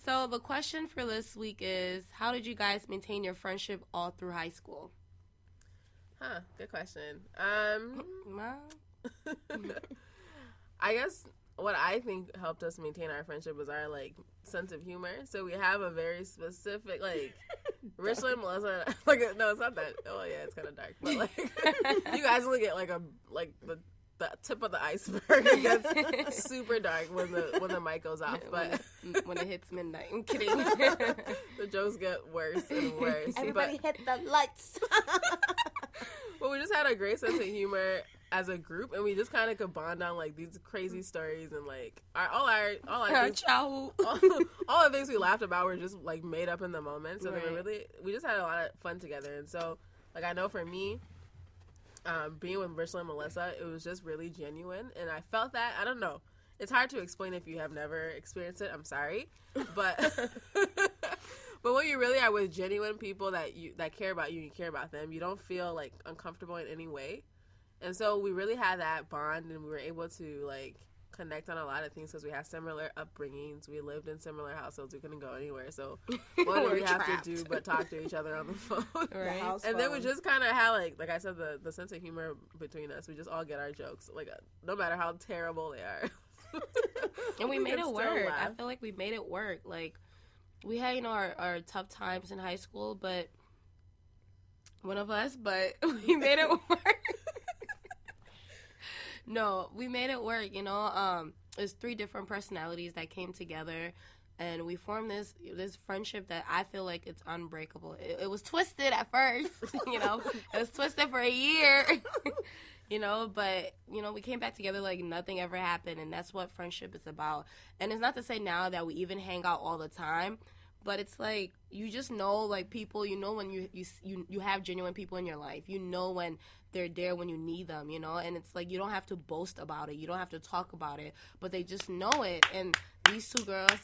So the question for this week is, how did you guys maintain your friendship all through high school? Good question. I guess what I think helped us maintain our friendship was our like sense of humor. So we have a very specific like Richland, Melissa. Like no, it's not that. Oh yeah, it's kind of dark. But like you guys look at like the tip of the iceberg. It gets super dark when the mic goes off. But when it hits midnight, I'm kidding. The jokes get worse and worse. Everybody hit the lights. But we just had a great sense of humor as a group, and we just kind of could bond on like these crazy stories and like all our things, all the things we laughed about were just like made up in the moment. So we just had a lot of fun together. And so like I know for me, being with Richland and Melissa, it was just really genuine, and I felt that. I don't know. It's hard to explain if you have never experienced it. I'm sorry, but but when you really are with genuine people that care about you and you care about them, you don't feel like uncomfortable in any way. And so we really had that bond, and we were able to like connect on a lot of things because we have similar upbringings. We lived in similar households. We couldn't go anywhere, so what did we have to do but talk to each other on the phone? Right. And then we just kind of had like I said, the sense of humor between us. We just all get our jokes, like no matter how terrible they are. And we made it work. I feel like we made it work. Like we had our tough times in high school, but we made it work. No, we made it work, There's 3 different personalities that came together, And we formed this friendship that I feel like it's unbreakable. It was twisted at first, you know. It was twisted for a year, you know. But, you know, we came back together like nothing ever happened. And that's what friendship is about. And it's not to say now that we even hang out all the time. But it's like, you just know, like, people, you know, when you have genuine people in your life. You know when they're there when you need them, you know? And it's like, you don't have to boast about it. You don't have to talk about it. But they just know it. And these two girls...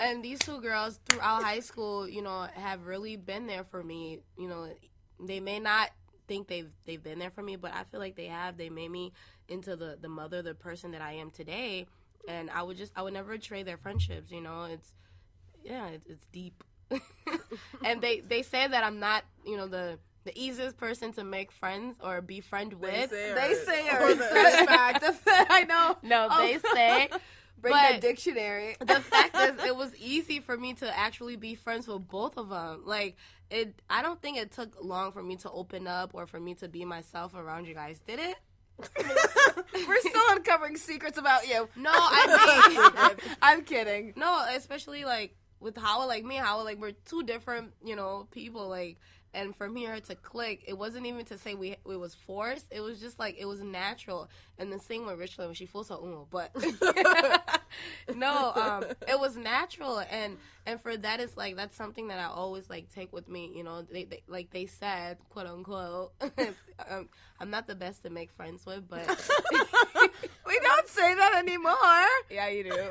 And these two girls throughout high school, you know, have really been there for me. You know, they may not think they've been there for me, but I feel like they have. They made me into the mother, the person that I am today. And I would never trade their friendships, you know. It's deep. And they say that I'm not, you know, the easiest person to make friends or be friend with. They say I know. No, they say. Bring that dictionary. The fact is, it was easy for me to actually be friends with both of them. Like, I don't think it took long for me to open up or for me to be myself around you guys. Did it? We're still uncovering secrets about you. No, I mean, I'm kidding. No, especially like with Howard, like me and Howard, like we're two different, you know, people. Like, and for me and her to click, it wasn't even to say it was forced. It was just like it was natural. And the same with Richland when she feels so but no, it was natural. And for that, it's like that's something that I always like take with me. You know, they like they said, quote unquote. I'm not the best to make friends with, but we don't say that anymore. Yeah, you do.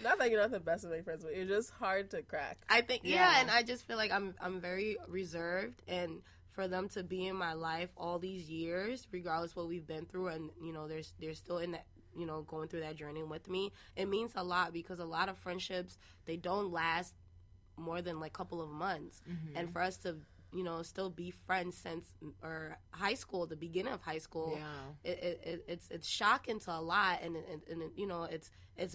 Not that you're not the best to make friends with. You're just hard to crack. I think yeah, and I just feel like I'm very reserved, and for them to be in my life all these years, regardless what we've been through, and you know they're still in that, you know, going through that journey with me, it means a lot, because a lot of friendships, they don't last more than like a couple of months. Mm-hmm. And for us to, you know, still be friends since high school, the beginning of high school, it's shocking to a lot, and you know it's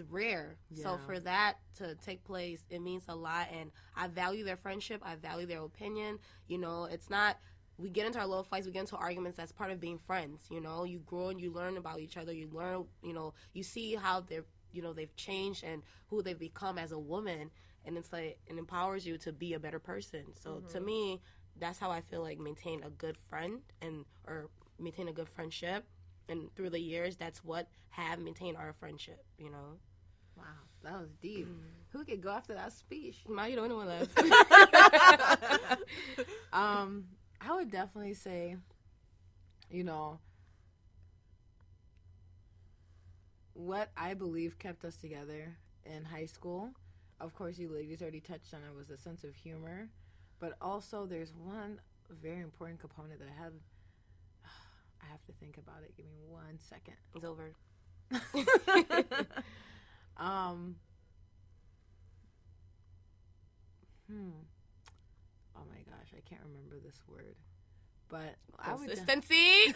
rare. Yeah. So for that to take place, it means a lot, and I value their friendship. I value their opinion. You know, it's not. We get into our little fights, we get into arguments. That's part of being friends. You know, you grow and you learn about each other. You learn, you know, you see how they've changed and who they've become as a woman, and it's like it empowers you to be a better person. So to me, that's how I feel like maintain a good friend or maintain a good friendship. And through the years, that's what have maintained our friendship, you know. Wow, that was deep. Who could go after that speech? Ma, you the only one left. I would definitely say, you know, what I believe kept us together in high school, of course, you ladies already touched on it, was a sense of humor. But also, there's one very important component that I have to think about it. Give me 1 second. It's over. Oh my gosh, I can't remember this word. But consistency.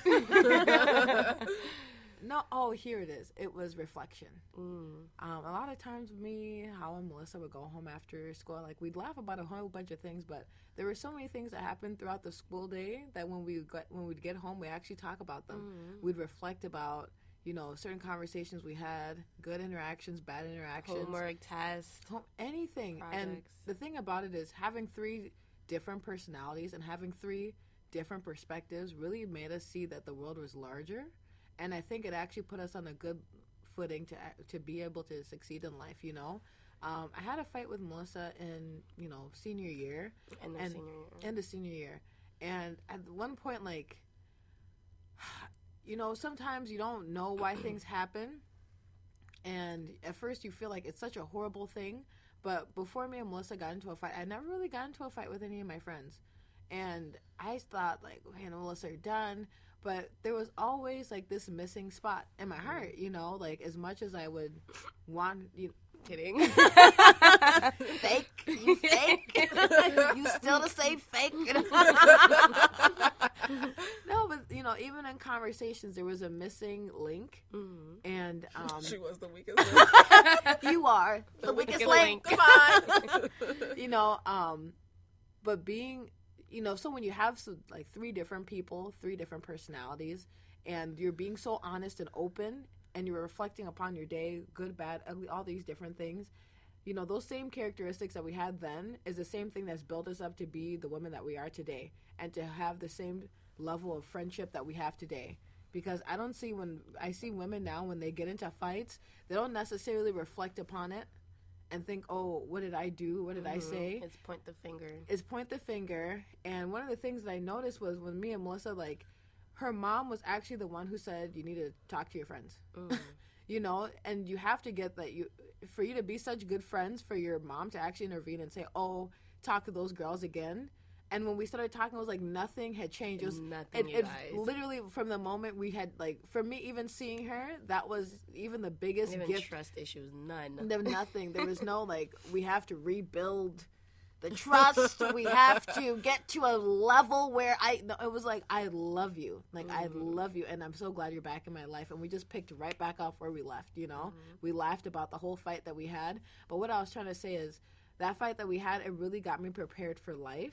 No, here it is. It was reflection. A lot of times me, Howard, and Melissa would go home after school. Like, we'd laugh about a whole bunch of things, but there were so many things that happened throughout the school day that when we'd get home, we actually talk about them. We'd reflect about, you know, certain conversations we had, good interactions, bad interactions. Homework, tests. Anything. Projects. And the thing about it is having 3 different personalities and having 3 different perspectives really made us see that the world was larger. And I think it actually put us on a good footing to be able to succeed in life, you know. I had a fight with Melissa in, you know, senior year. In the senior year. And at one point, like, you know, sometimes you don't know why things happen. And at first you feel like it's such a horrible thing. But before me and Melissa got into a fight, I never really got into a fight with any of my friends. And I thought, like, man, Melissa are done. But there was always, like, this missing spot in my heart, you know? Like, as much as I would want... Kidding. Fake. You fake. You still the same fake. No, but, you know, even in conversations, there was a missing link. And... she was the weakest link. You are the weakest link. Come on. You know, but being... You know, so when you have like 3 different people, 3 different personalities, and you're being so honest and open, and you're reflecting upon your day, good, bad, ugly, all these different things, you know, those same characteristics that we had then is the same thing that's built us up to be the women that we are today, and to have the same level of friendship that we have today. Because when I see women now, when they get into fights, they don't necessarily reflect upon it and think, oh, what did I do? What did I say? It's point the finger. And one of the things that I noticed was when me and Melissa, like, her mom was actually the one who said, you need to talk to your friends. You know, and you have to get that for you to be such good friends, for your mom to actually intervene and say, oh, talk to those girls again. And when we started talking, it was like nothing had changed. It was nothing. It literally from the moment we had, like, for me, even seeing her, that was even the biggest gift. Trust issues, none. There was nothing. There was no, like, we have to rebuild the trust. We have to get to a level where it was like, I love you. Like, I love you. And I'm so glad you're back in my life. And we just picked right back off where we left, you know. We laughed about the whole fight that we had. But what I was trying to say is that fight that we had, it really got me prepared for life.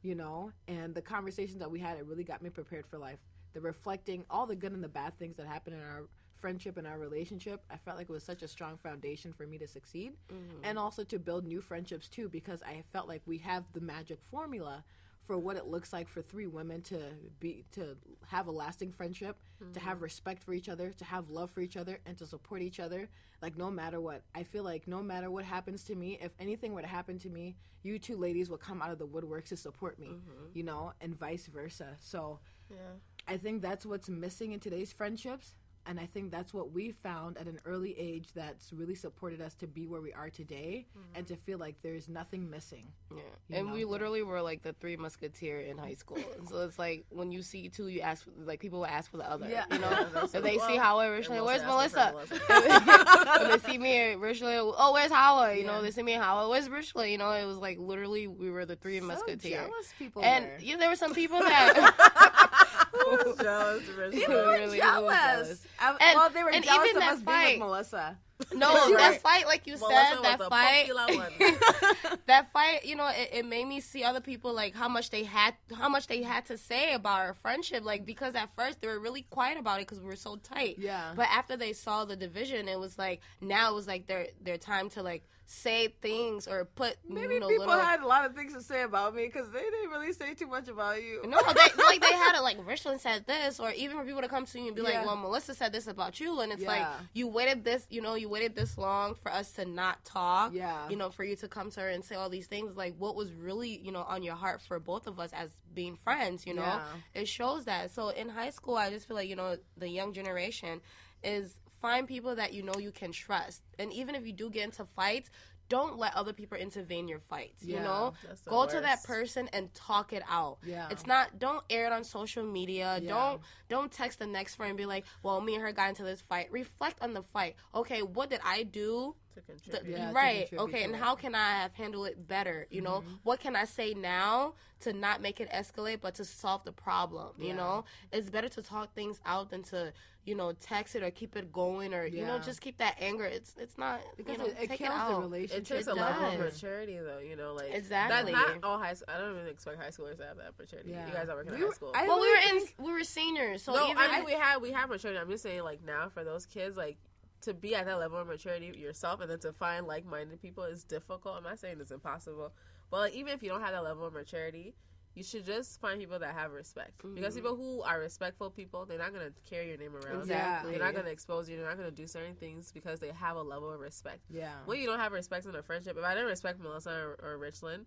You know, and the conversations that we had, it really got me prepared for life. The reflecting, all the good and the bad things that happened in our friendship and our relationship, I felt like it was such a strong foundation for me to succeed. And also to build new friendships too, because I felt like we have the magic formula for what it looks like for three women to have a lasting friendship, to have respect for each other, to have love for each other, and to support each other. Like, no matter what, I feel like no matter what happens to me, if anything were to happen to me, you two ladies will come out of the woodworks to support me, you know, and vice versa. So I think that's what's missing in today's friendships. And I think that's what we found at an early age that's really supported us to be where we are today, and to feel like there's nothing missing. Yeah. And we literally were like the three musketeers in high school. So it's like when you see two, you ask, like, people will ask for the other. You know? If they see Howard, Rachel, where's Melissa? If they see me and Rachel, oh, where's Howard? You know, they see me and Howard, where's Rachel? You know, it was like literally we were the three musketeers. Jealous people and were. Yeah, there were some people that Who was jealous? People were really jealous. And they were and jealous even of that us being fight, with Melissa. No, that fight, like you said, that fight, that fight, you know, it made me see other people, like, how much they had to say about our friendship, like, because at first they were really quiet about it because we were so tight. Yeah. But after they saw the division, it was like, now it was like their time to, like, say things or put, maybe people had a lot of things to say about me because they didn't really say too much about you. No, they had it like, Richland said this, or even for people to come to you and be like, well, Melissa said this about you, and it's like, you waited this long for us to not talk, you know, for you to come to her and say all these things, like, what was really, you know, on your heart for both of us as being friends, you know, it shows that. So in high school, I just feel like, you know, the young generation is find people that you know you can trust, and even if you do get into fights, don't let other people intervene in your fights. You know, go to that person and talk it out. It's not. Don't air it on social media. Don't text the next friend and be like, "Well, me and her got into this fight." Reflect on the fight. Okay, what did I do? To contribute. Okay, and how can I have handled it better? You know, what can I say now to not make it escalate, but to solve the problem? You know, it's better to talk things out than to, you know, text it or keep it going, or you know, just keep that anger. It's not, because, you know, it kills the relationship. It takes a level of maturity, though. You know, like exactly. That's not all high school. I don't even expect high schoolers to have that maturity. You guys are working in high school. Well, we were seniors, so no, even I mean we have maturity. I'm just saying, like, now for those kids, like, to be at that level of maturity yourself and then to find like-minded people is difficult. I'm not saying it's impossible, but, like, even if you don't have that level of maturity, you should just find people that have respect. Because people who are respectful people, they're not going to carry your name around. Exactly. They're not going to expose you. They're not going to do certain things because they have a level of respect. When you don't have respect in a friendship, if I didn't respect Melissa or Richland,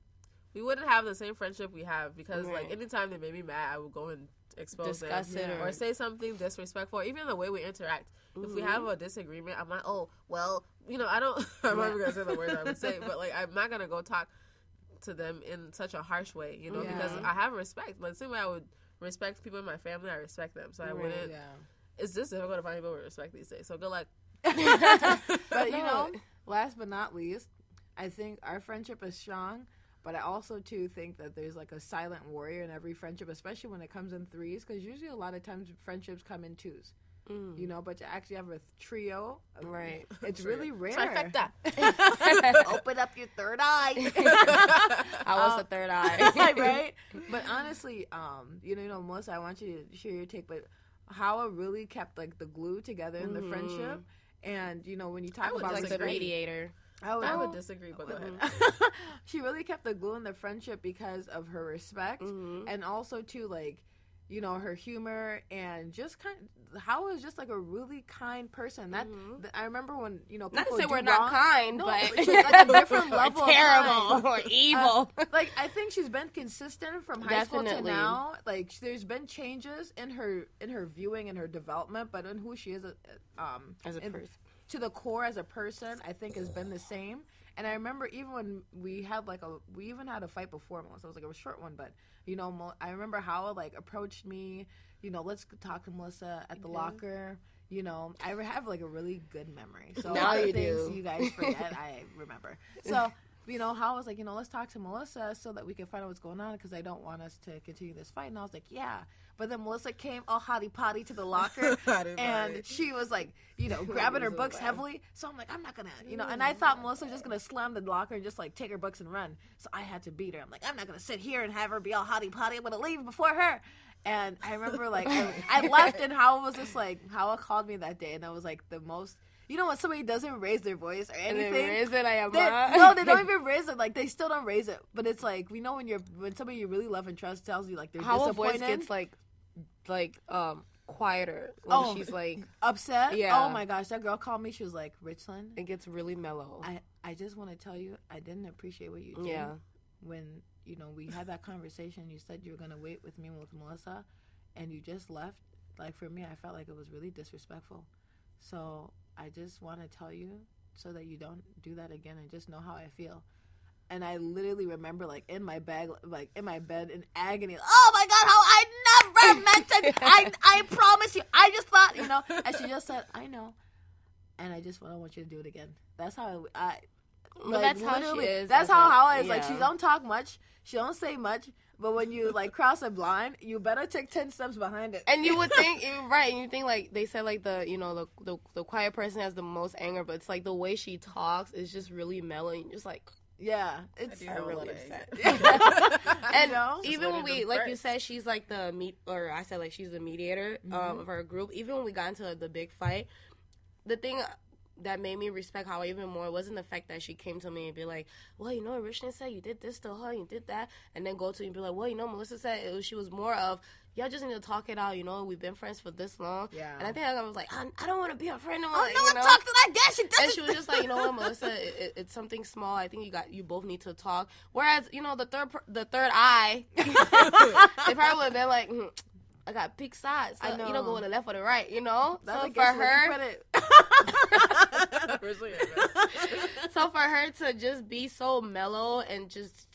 we wouldn't have the same friendship we have, because like, anytime they made me mad, I would go and expose them or say something disrespectful, or even the way we interact. If we have a disagreement, I'm like, oh, well, you know, I'm not even going to say the words I would say, but, like, I'm not going to go talk to them in such a harsh way, you know, because I have respect. Like, the same way I would respect people in my family, I respect them. So I wouldn't. It's just difficult to find people with respect these days. So good luck. But, you know, last but not least, I think our friendship is strong. But I also, too, think that there's, like, a silent warrior in every friendship, especially when it comes in threes, because usually a lot of times friendships come in twos. You know, but to actually have a trio, it's really rare. Trifecta. Open up your third eye. I was the third eye. Right? But honestly, you know, Melissa, I want you to share your take, but Howard really kept like the glue together in the friendship. And you know, when you talk about like the mediator. I would disagree, but go ahead. She really kept the glue in the friendship because of her respect, and also too, like, you know, her humor, and just Howard was just like a really kind person. That I remember when, you know, people not to say we're wrong, not kind, no, but she's like a different level, or terrible or evil. Like, I think she's been consistent from high school to now. Like, there's been changes in her viewing and her development, but in who she is as a person. To the core as a person, I think has been the same. And I remember even when we had we even had a fight before Melissa. It was like a short one, but you know, I remember how like approached me. You know, let's talk to Melissa at the locker. You know, I have like a really good memory. So now all the you things do. you guys forget, I remember. So. You know, how I was like, you know, let's talk to Melissa so that we can find out what's going on because I don't want us to continue this fight. And I was like, yeah. But then Melissa came all hotty potty to the locker and she was like, you know, grabbing her books heavily. So I'm like, I'm not going to, you know, and I thought Melissa was just going to slam the locker and just like take her books and run. So I had to beat her. I'm like, I'm not going to sit here and have her be all hotty potty. I'm going to leave before her. And I remember like, I left and Howard was just like, Howard called me that day and I was like the most. You know when somebody doesn't raise their voice or anything? And they raise it, no, they don't even raise it. Like, they still don't raise it. But it's like, we know when somebody you really love and trust tells you, like, they're how disappointed. How a voice gets, quieter when she's, like... Upset? Yeah. Oh, my gosh. That girl called me. She was like, Richland. It gets really mellow. I just want to tell you, I didn't appreciate what you did. Yeah. When, you know, we had that conversation, you said you were going to wait with me and with Melissa, and you just left. Like, for me, I felt like it was really disrespectful. So... I just want to tell you so that you don't do that again and just know how I feel. And I literally remember, like, in my bed in agony. Oh, my God, how I never meant to. I promise you. I just thought, you know. And she just said, I know. And I just don't want you to do it again. That's how well, that's how she is. That's how I is. Yeah. Like, she don't talk much. She don't say much. But when you, like, cross a line, you better take 10 steps behind it. And you would think, right, and you think, like, they said, like, the quiet person has the most anger, but it's, like, the way she talks is just really mellow, and you're just, like... Yeah, it's really upset. And you know? Even when we, like you said, she's, like, I said, like, she's the mediator of our group. Even when we got into the big fight, the thing... that made me respect Howard even more wasn't the fact that she came to me and be like, well, you know, Richland said you did this to her, you did that, and then go to me and be like, well, you know, Melissa said she was more of, y'all just need to talk it out, you know, we've been friends for this long. Yeah. And I think I was like, I don't want to be a friend no more. Oh, no one talk to that girl. She doesn't. And she was just like, you know what, Melissa, it's something small. I think you both need to talk. Whereas, you know, the third eye, they probably would have been like, I got big sides. So, you don't go to the left or the right, you know? That's so for her to just be so mellow and just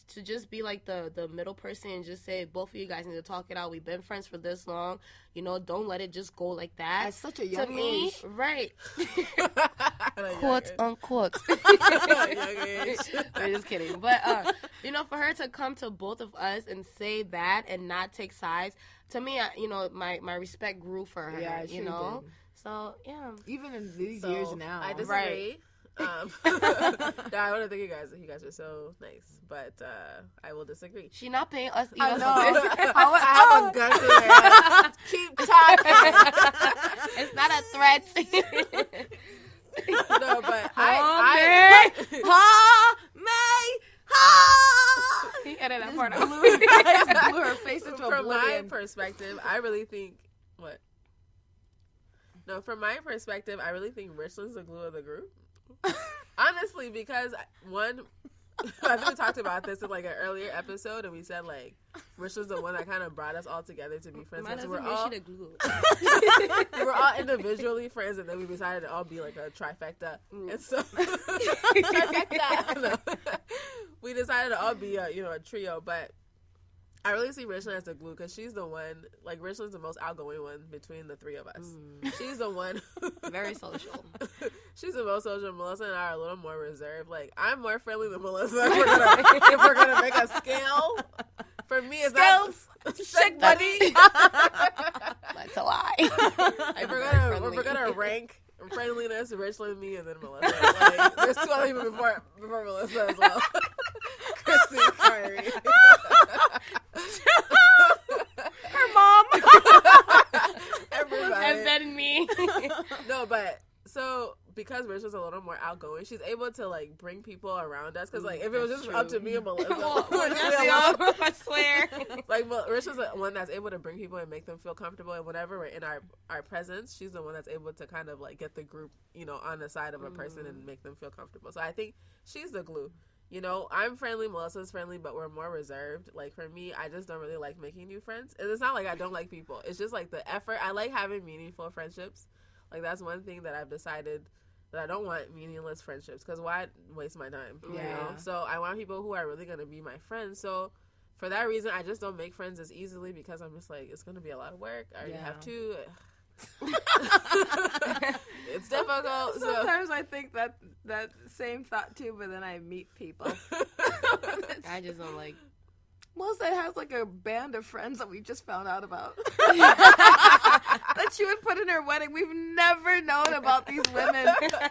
be like the middle person and just say, both of you guys need to talk it out. We've been friends for this long. You know, don't let it just go like that. At such a young age. Right. Quote, unquote. Young age. I'm just kidding. But, you know, for her to come to both of us and say that and not take sides, to me, you know, my respect grew for her, yeah, you know? Did. So, yeah. Even in these years now. I disagree. Right. No, I want to thank you guys. You guys are so nice, but I will disagree. She not paying us I either. know. I have a gun to her. Keep talking. It's not a threat. No, but He edited that part out. blew her face into from oblivion. my perspective, I really think from my perspective, I really think Richland's the glue of the group. Honestly, because one, I think we talked about this in like an earlier episode, and we said like Richland's the one that kind of brought us all together to be friends. So we're all individually friends, and then we decided to all be like a trifecta. And so we decided to all be a trio, but. I really see Richland as the glue because she's the one, like, Richland's the most outgoing one between the three of us. She's the one. Very social. She's the most social. Melissa and I are a little more reserved. Like, I'm more friendly than Melissa if we're gonna make a scale. For me, it's Scales. Shake buddy. That's a lie. If we're gonna rank friendliness, Richland, me, and then Melissa. Like, there's two other people before Melissa as well. Christy, Kyrie. Her mom. And than me. No, but so because Rachel's a little more outgoing, she's able to like bring people around us. Because like if it was just up to me and Melissa, I swear. like Rachel's the one that's able to bring people and make them feel comfortable. And whenever we're in our presence, she's the one that's able to kind of like get the group, you know, on the side of a person and make them feel comfortable. So I think she's the glue. You know, I'm friendly, Melissa's friendly, but we're more reserved. Like, for me, I just don't really like making new friends. And it's not like I don't like people. It's just, like, the effort. I like having meaningful friendships. Like, that's one thing that I've decided that I don't want meaningless friendships. Because why waste my time? You know? So I want people who are really going to be my friends. So for that reason, I just don't make friends as easily because I'm just like, it's going to be a lot of work. I already have two. It's difficult. Sometimes I think that same thought too, but then I meet people. I just don't like. Melissa has like a band of friends that we just found out about that she would put in her wedding. We've never known about these women.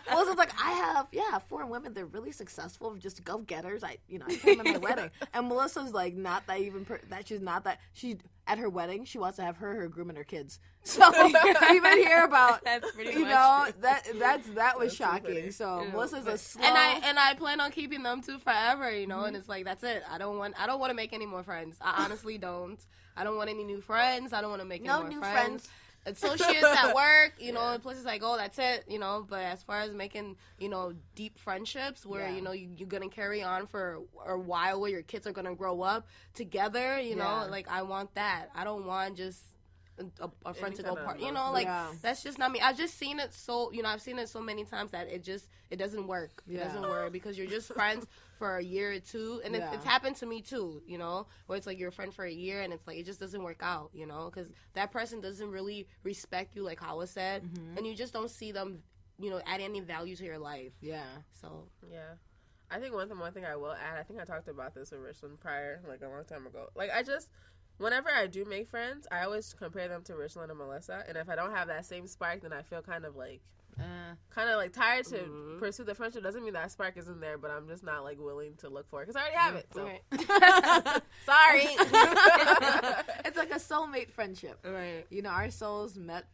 Melissa's like, I have 4 women. They're really successful, just go getters. I put them in my wedding. And Melissa's like, not that even that she's not that she at her wedding. She wants to have her groom and her kids. So even hear about That's pretty you much know that was shocking. So Yeah. Melissa's a slow. And I plan on keeping them too forever, you know. And it's like that's it. I don't want to make any more friends. I honestly don't. I don't want any new friends. I don't want to make any more new friends. Associates at work, you know, in places like, oh, that's it, you know. But as far as making, you know, deep friendships where, you know, you're going to carry on for a while where your kids are going to grow up together, you know, like, I want that. I don't want just a friend to go part, you know, like, that's just not me. I've just seen it I've seen it so many times that it doesn't work. It doesn't work because you're just friends for a year or two, and it's happened to me too, you know, where it's like you're a friend for a year and it's like it just doesn't work out, you know, because that person doesn't really respect you, like Hawa said, and you just don't see them, you know, add any value to your life. So I think one thing I will add, I think I talked about this with Richland prior, like a long time ago. Like, whenever I do make friends, I always compare them to Richland and Melissa, and if I don't have that same spark, then I feel kind of like tired to pursue the friendship. Doesn't mean that spark isn't there, but I'm just not like willing to look for it because I already have it. So. Right. Sorry. It's like a soulmate friendship, Right. You know, our souls met,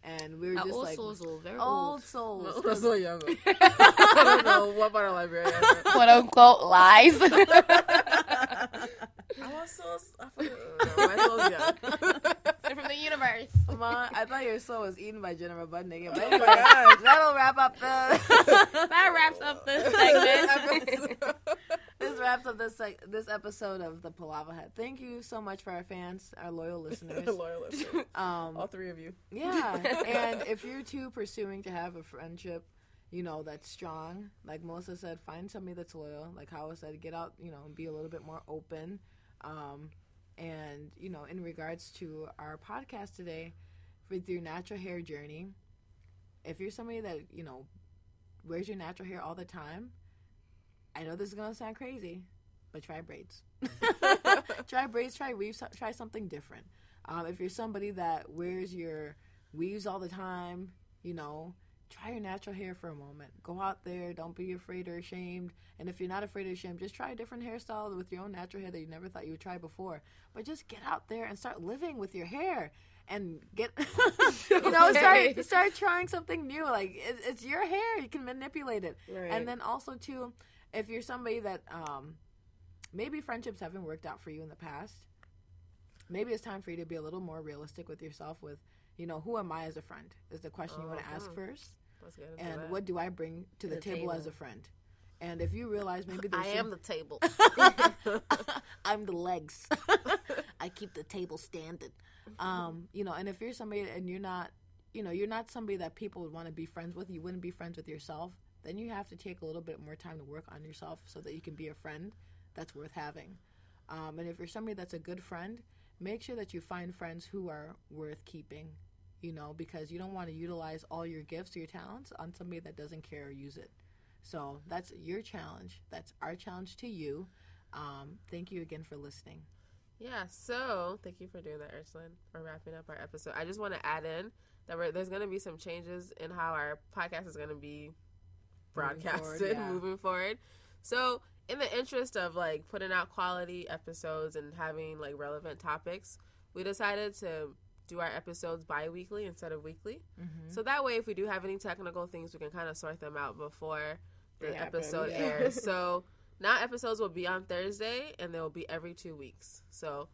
and we were just old like souls, very old souls. I'm so young. I don't know what part of library. quote unquote lies. My soul's young. They're from the universe. Mom, I thought your soul was eaten by Jennifer Budnick. But Oh anyway, my gosh. that'll wrap up That wraps up this segment. this wraps up this episode of the Palava Head. Thank you so much for our fans, our loyal listeners. Loyal listeners. All 3 of you. Yeah, and if you're too pursuing to have a friendship, you know, that's strong, like Melissa said, find somebody that's loyal. Like Hawa said, get out, you know, and be a little bit more open. And, you know, in regards to our podcast today, with your natural hair journey, if you're somebody that, you know, wears your natural hair all the time, I know this is going to sound crazy, but try braids. Try braids, try weaves, try something different. If you're somebody that wears your weaves all the time, you know, try your natural hair for a moment. Go out there. Don't be afraid or ashamed. And if you're not afraid or ashamed, just try a different hairstyle with your own natural hair that you never thought you would try before. But just get out there and start living with your hair. And get, you know, start trying something new. Like, it's your hair. You can manipulate it. Right. And then also, too, if you're somebody that maybe friendships haven't worked out for you in the past, maybe it's time for you to be a little more realistic with yourself with, you know, who am I as a friend is the question you want to ask first. And what do I bring to the table as a friend? And if you realize maybe there's I am the table. I'm the legs. I keep the table standing. You know, and if you're somebody and you're not somebody that people would want to be friends with, you wouldn't be friends with yourself, then you have to take a little bit more time to work on yourself so that you can be a friend that's worth having. And if you're somebody that's a good friend, make sure that you find friends who are worth keeping. You know, because you don't want to utilize all your gifts or your talents on somebody that doesn't care or use it. So that's your challenge. That's our challenge to you. Thank you again for listening. Yeah, so thank you for doing that, Ursula. We're wrapping up our episode. I just want to add in that there's going to be some changes in how our podcast is going to be broadcasted moving forward. So in the interest of, like, putting out quality episodes and having, like, relevant topics, we decided to do our episodes bi-weekly instead of weekly. So that way, if we do have any technical things, we can kind of sort them out before the episode airs. So now episodes will be on Thursday, and they will be every 2 weeks. So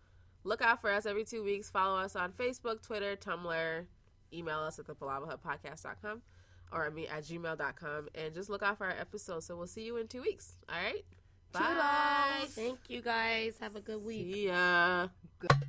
look out for us every 2 weeks. Follow us on Facebook, Twitter, Tumblr. Email us at thepalavahubpodcast.com or at gmail.com. And just look out for our episodes. So we'll see you in 2 weeks. All right? Bye. Thank you, guys. Have a good week. See ya. Good.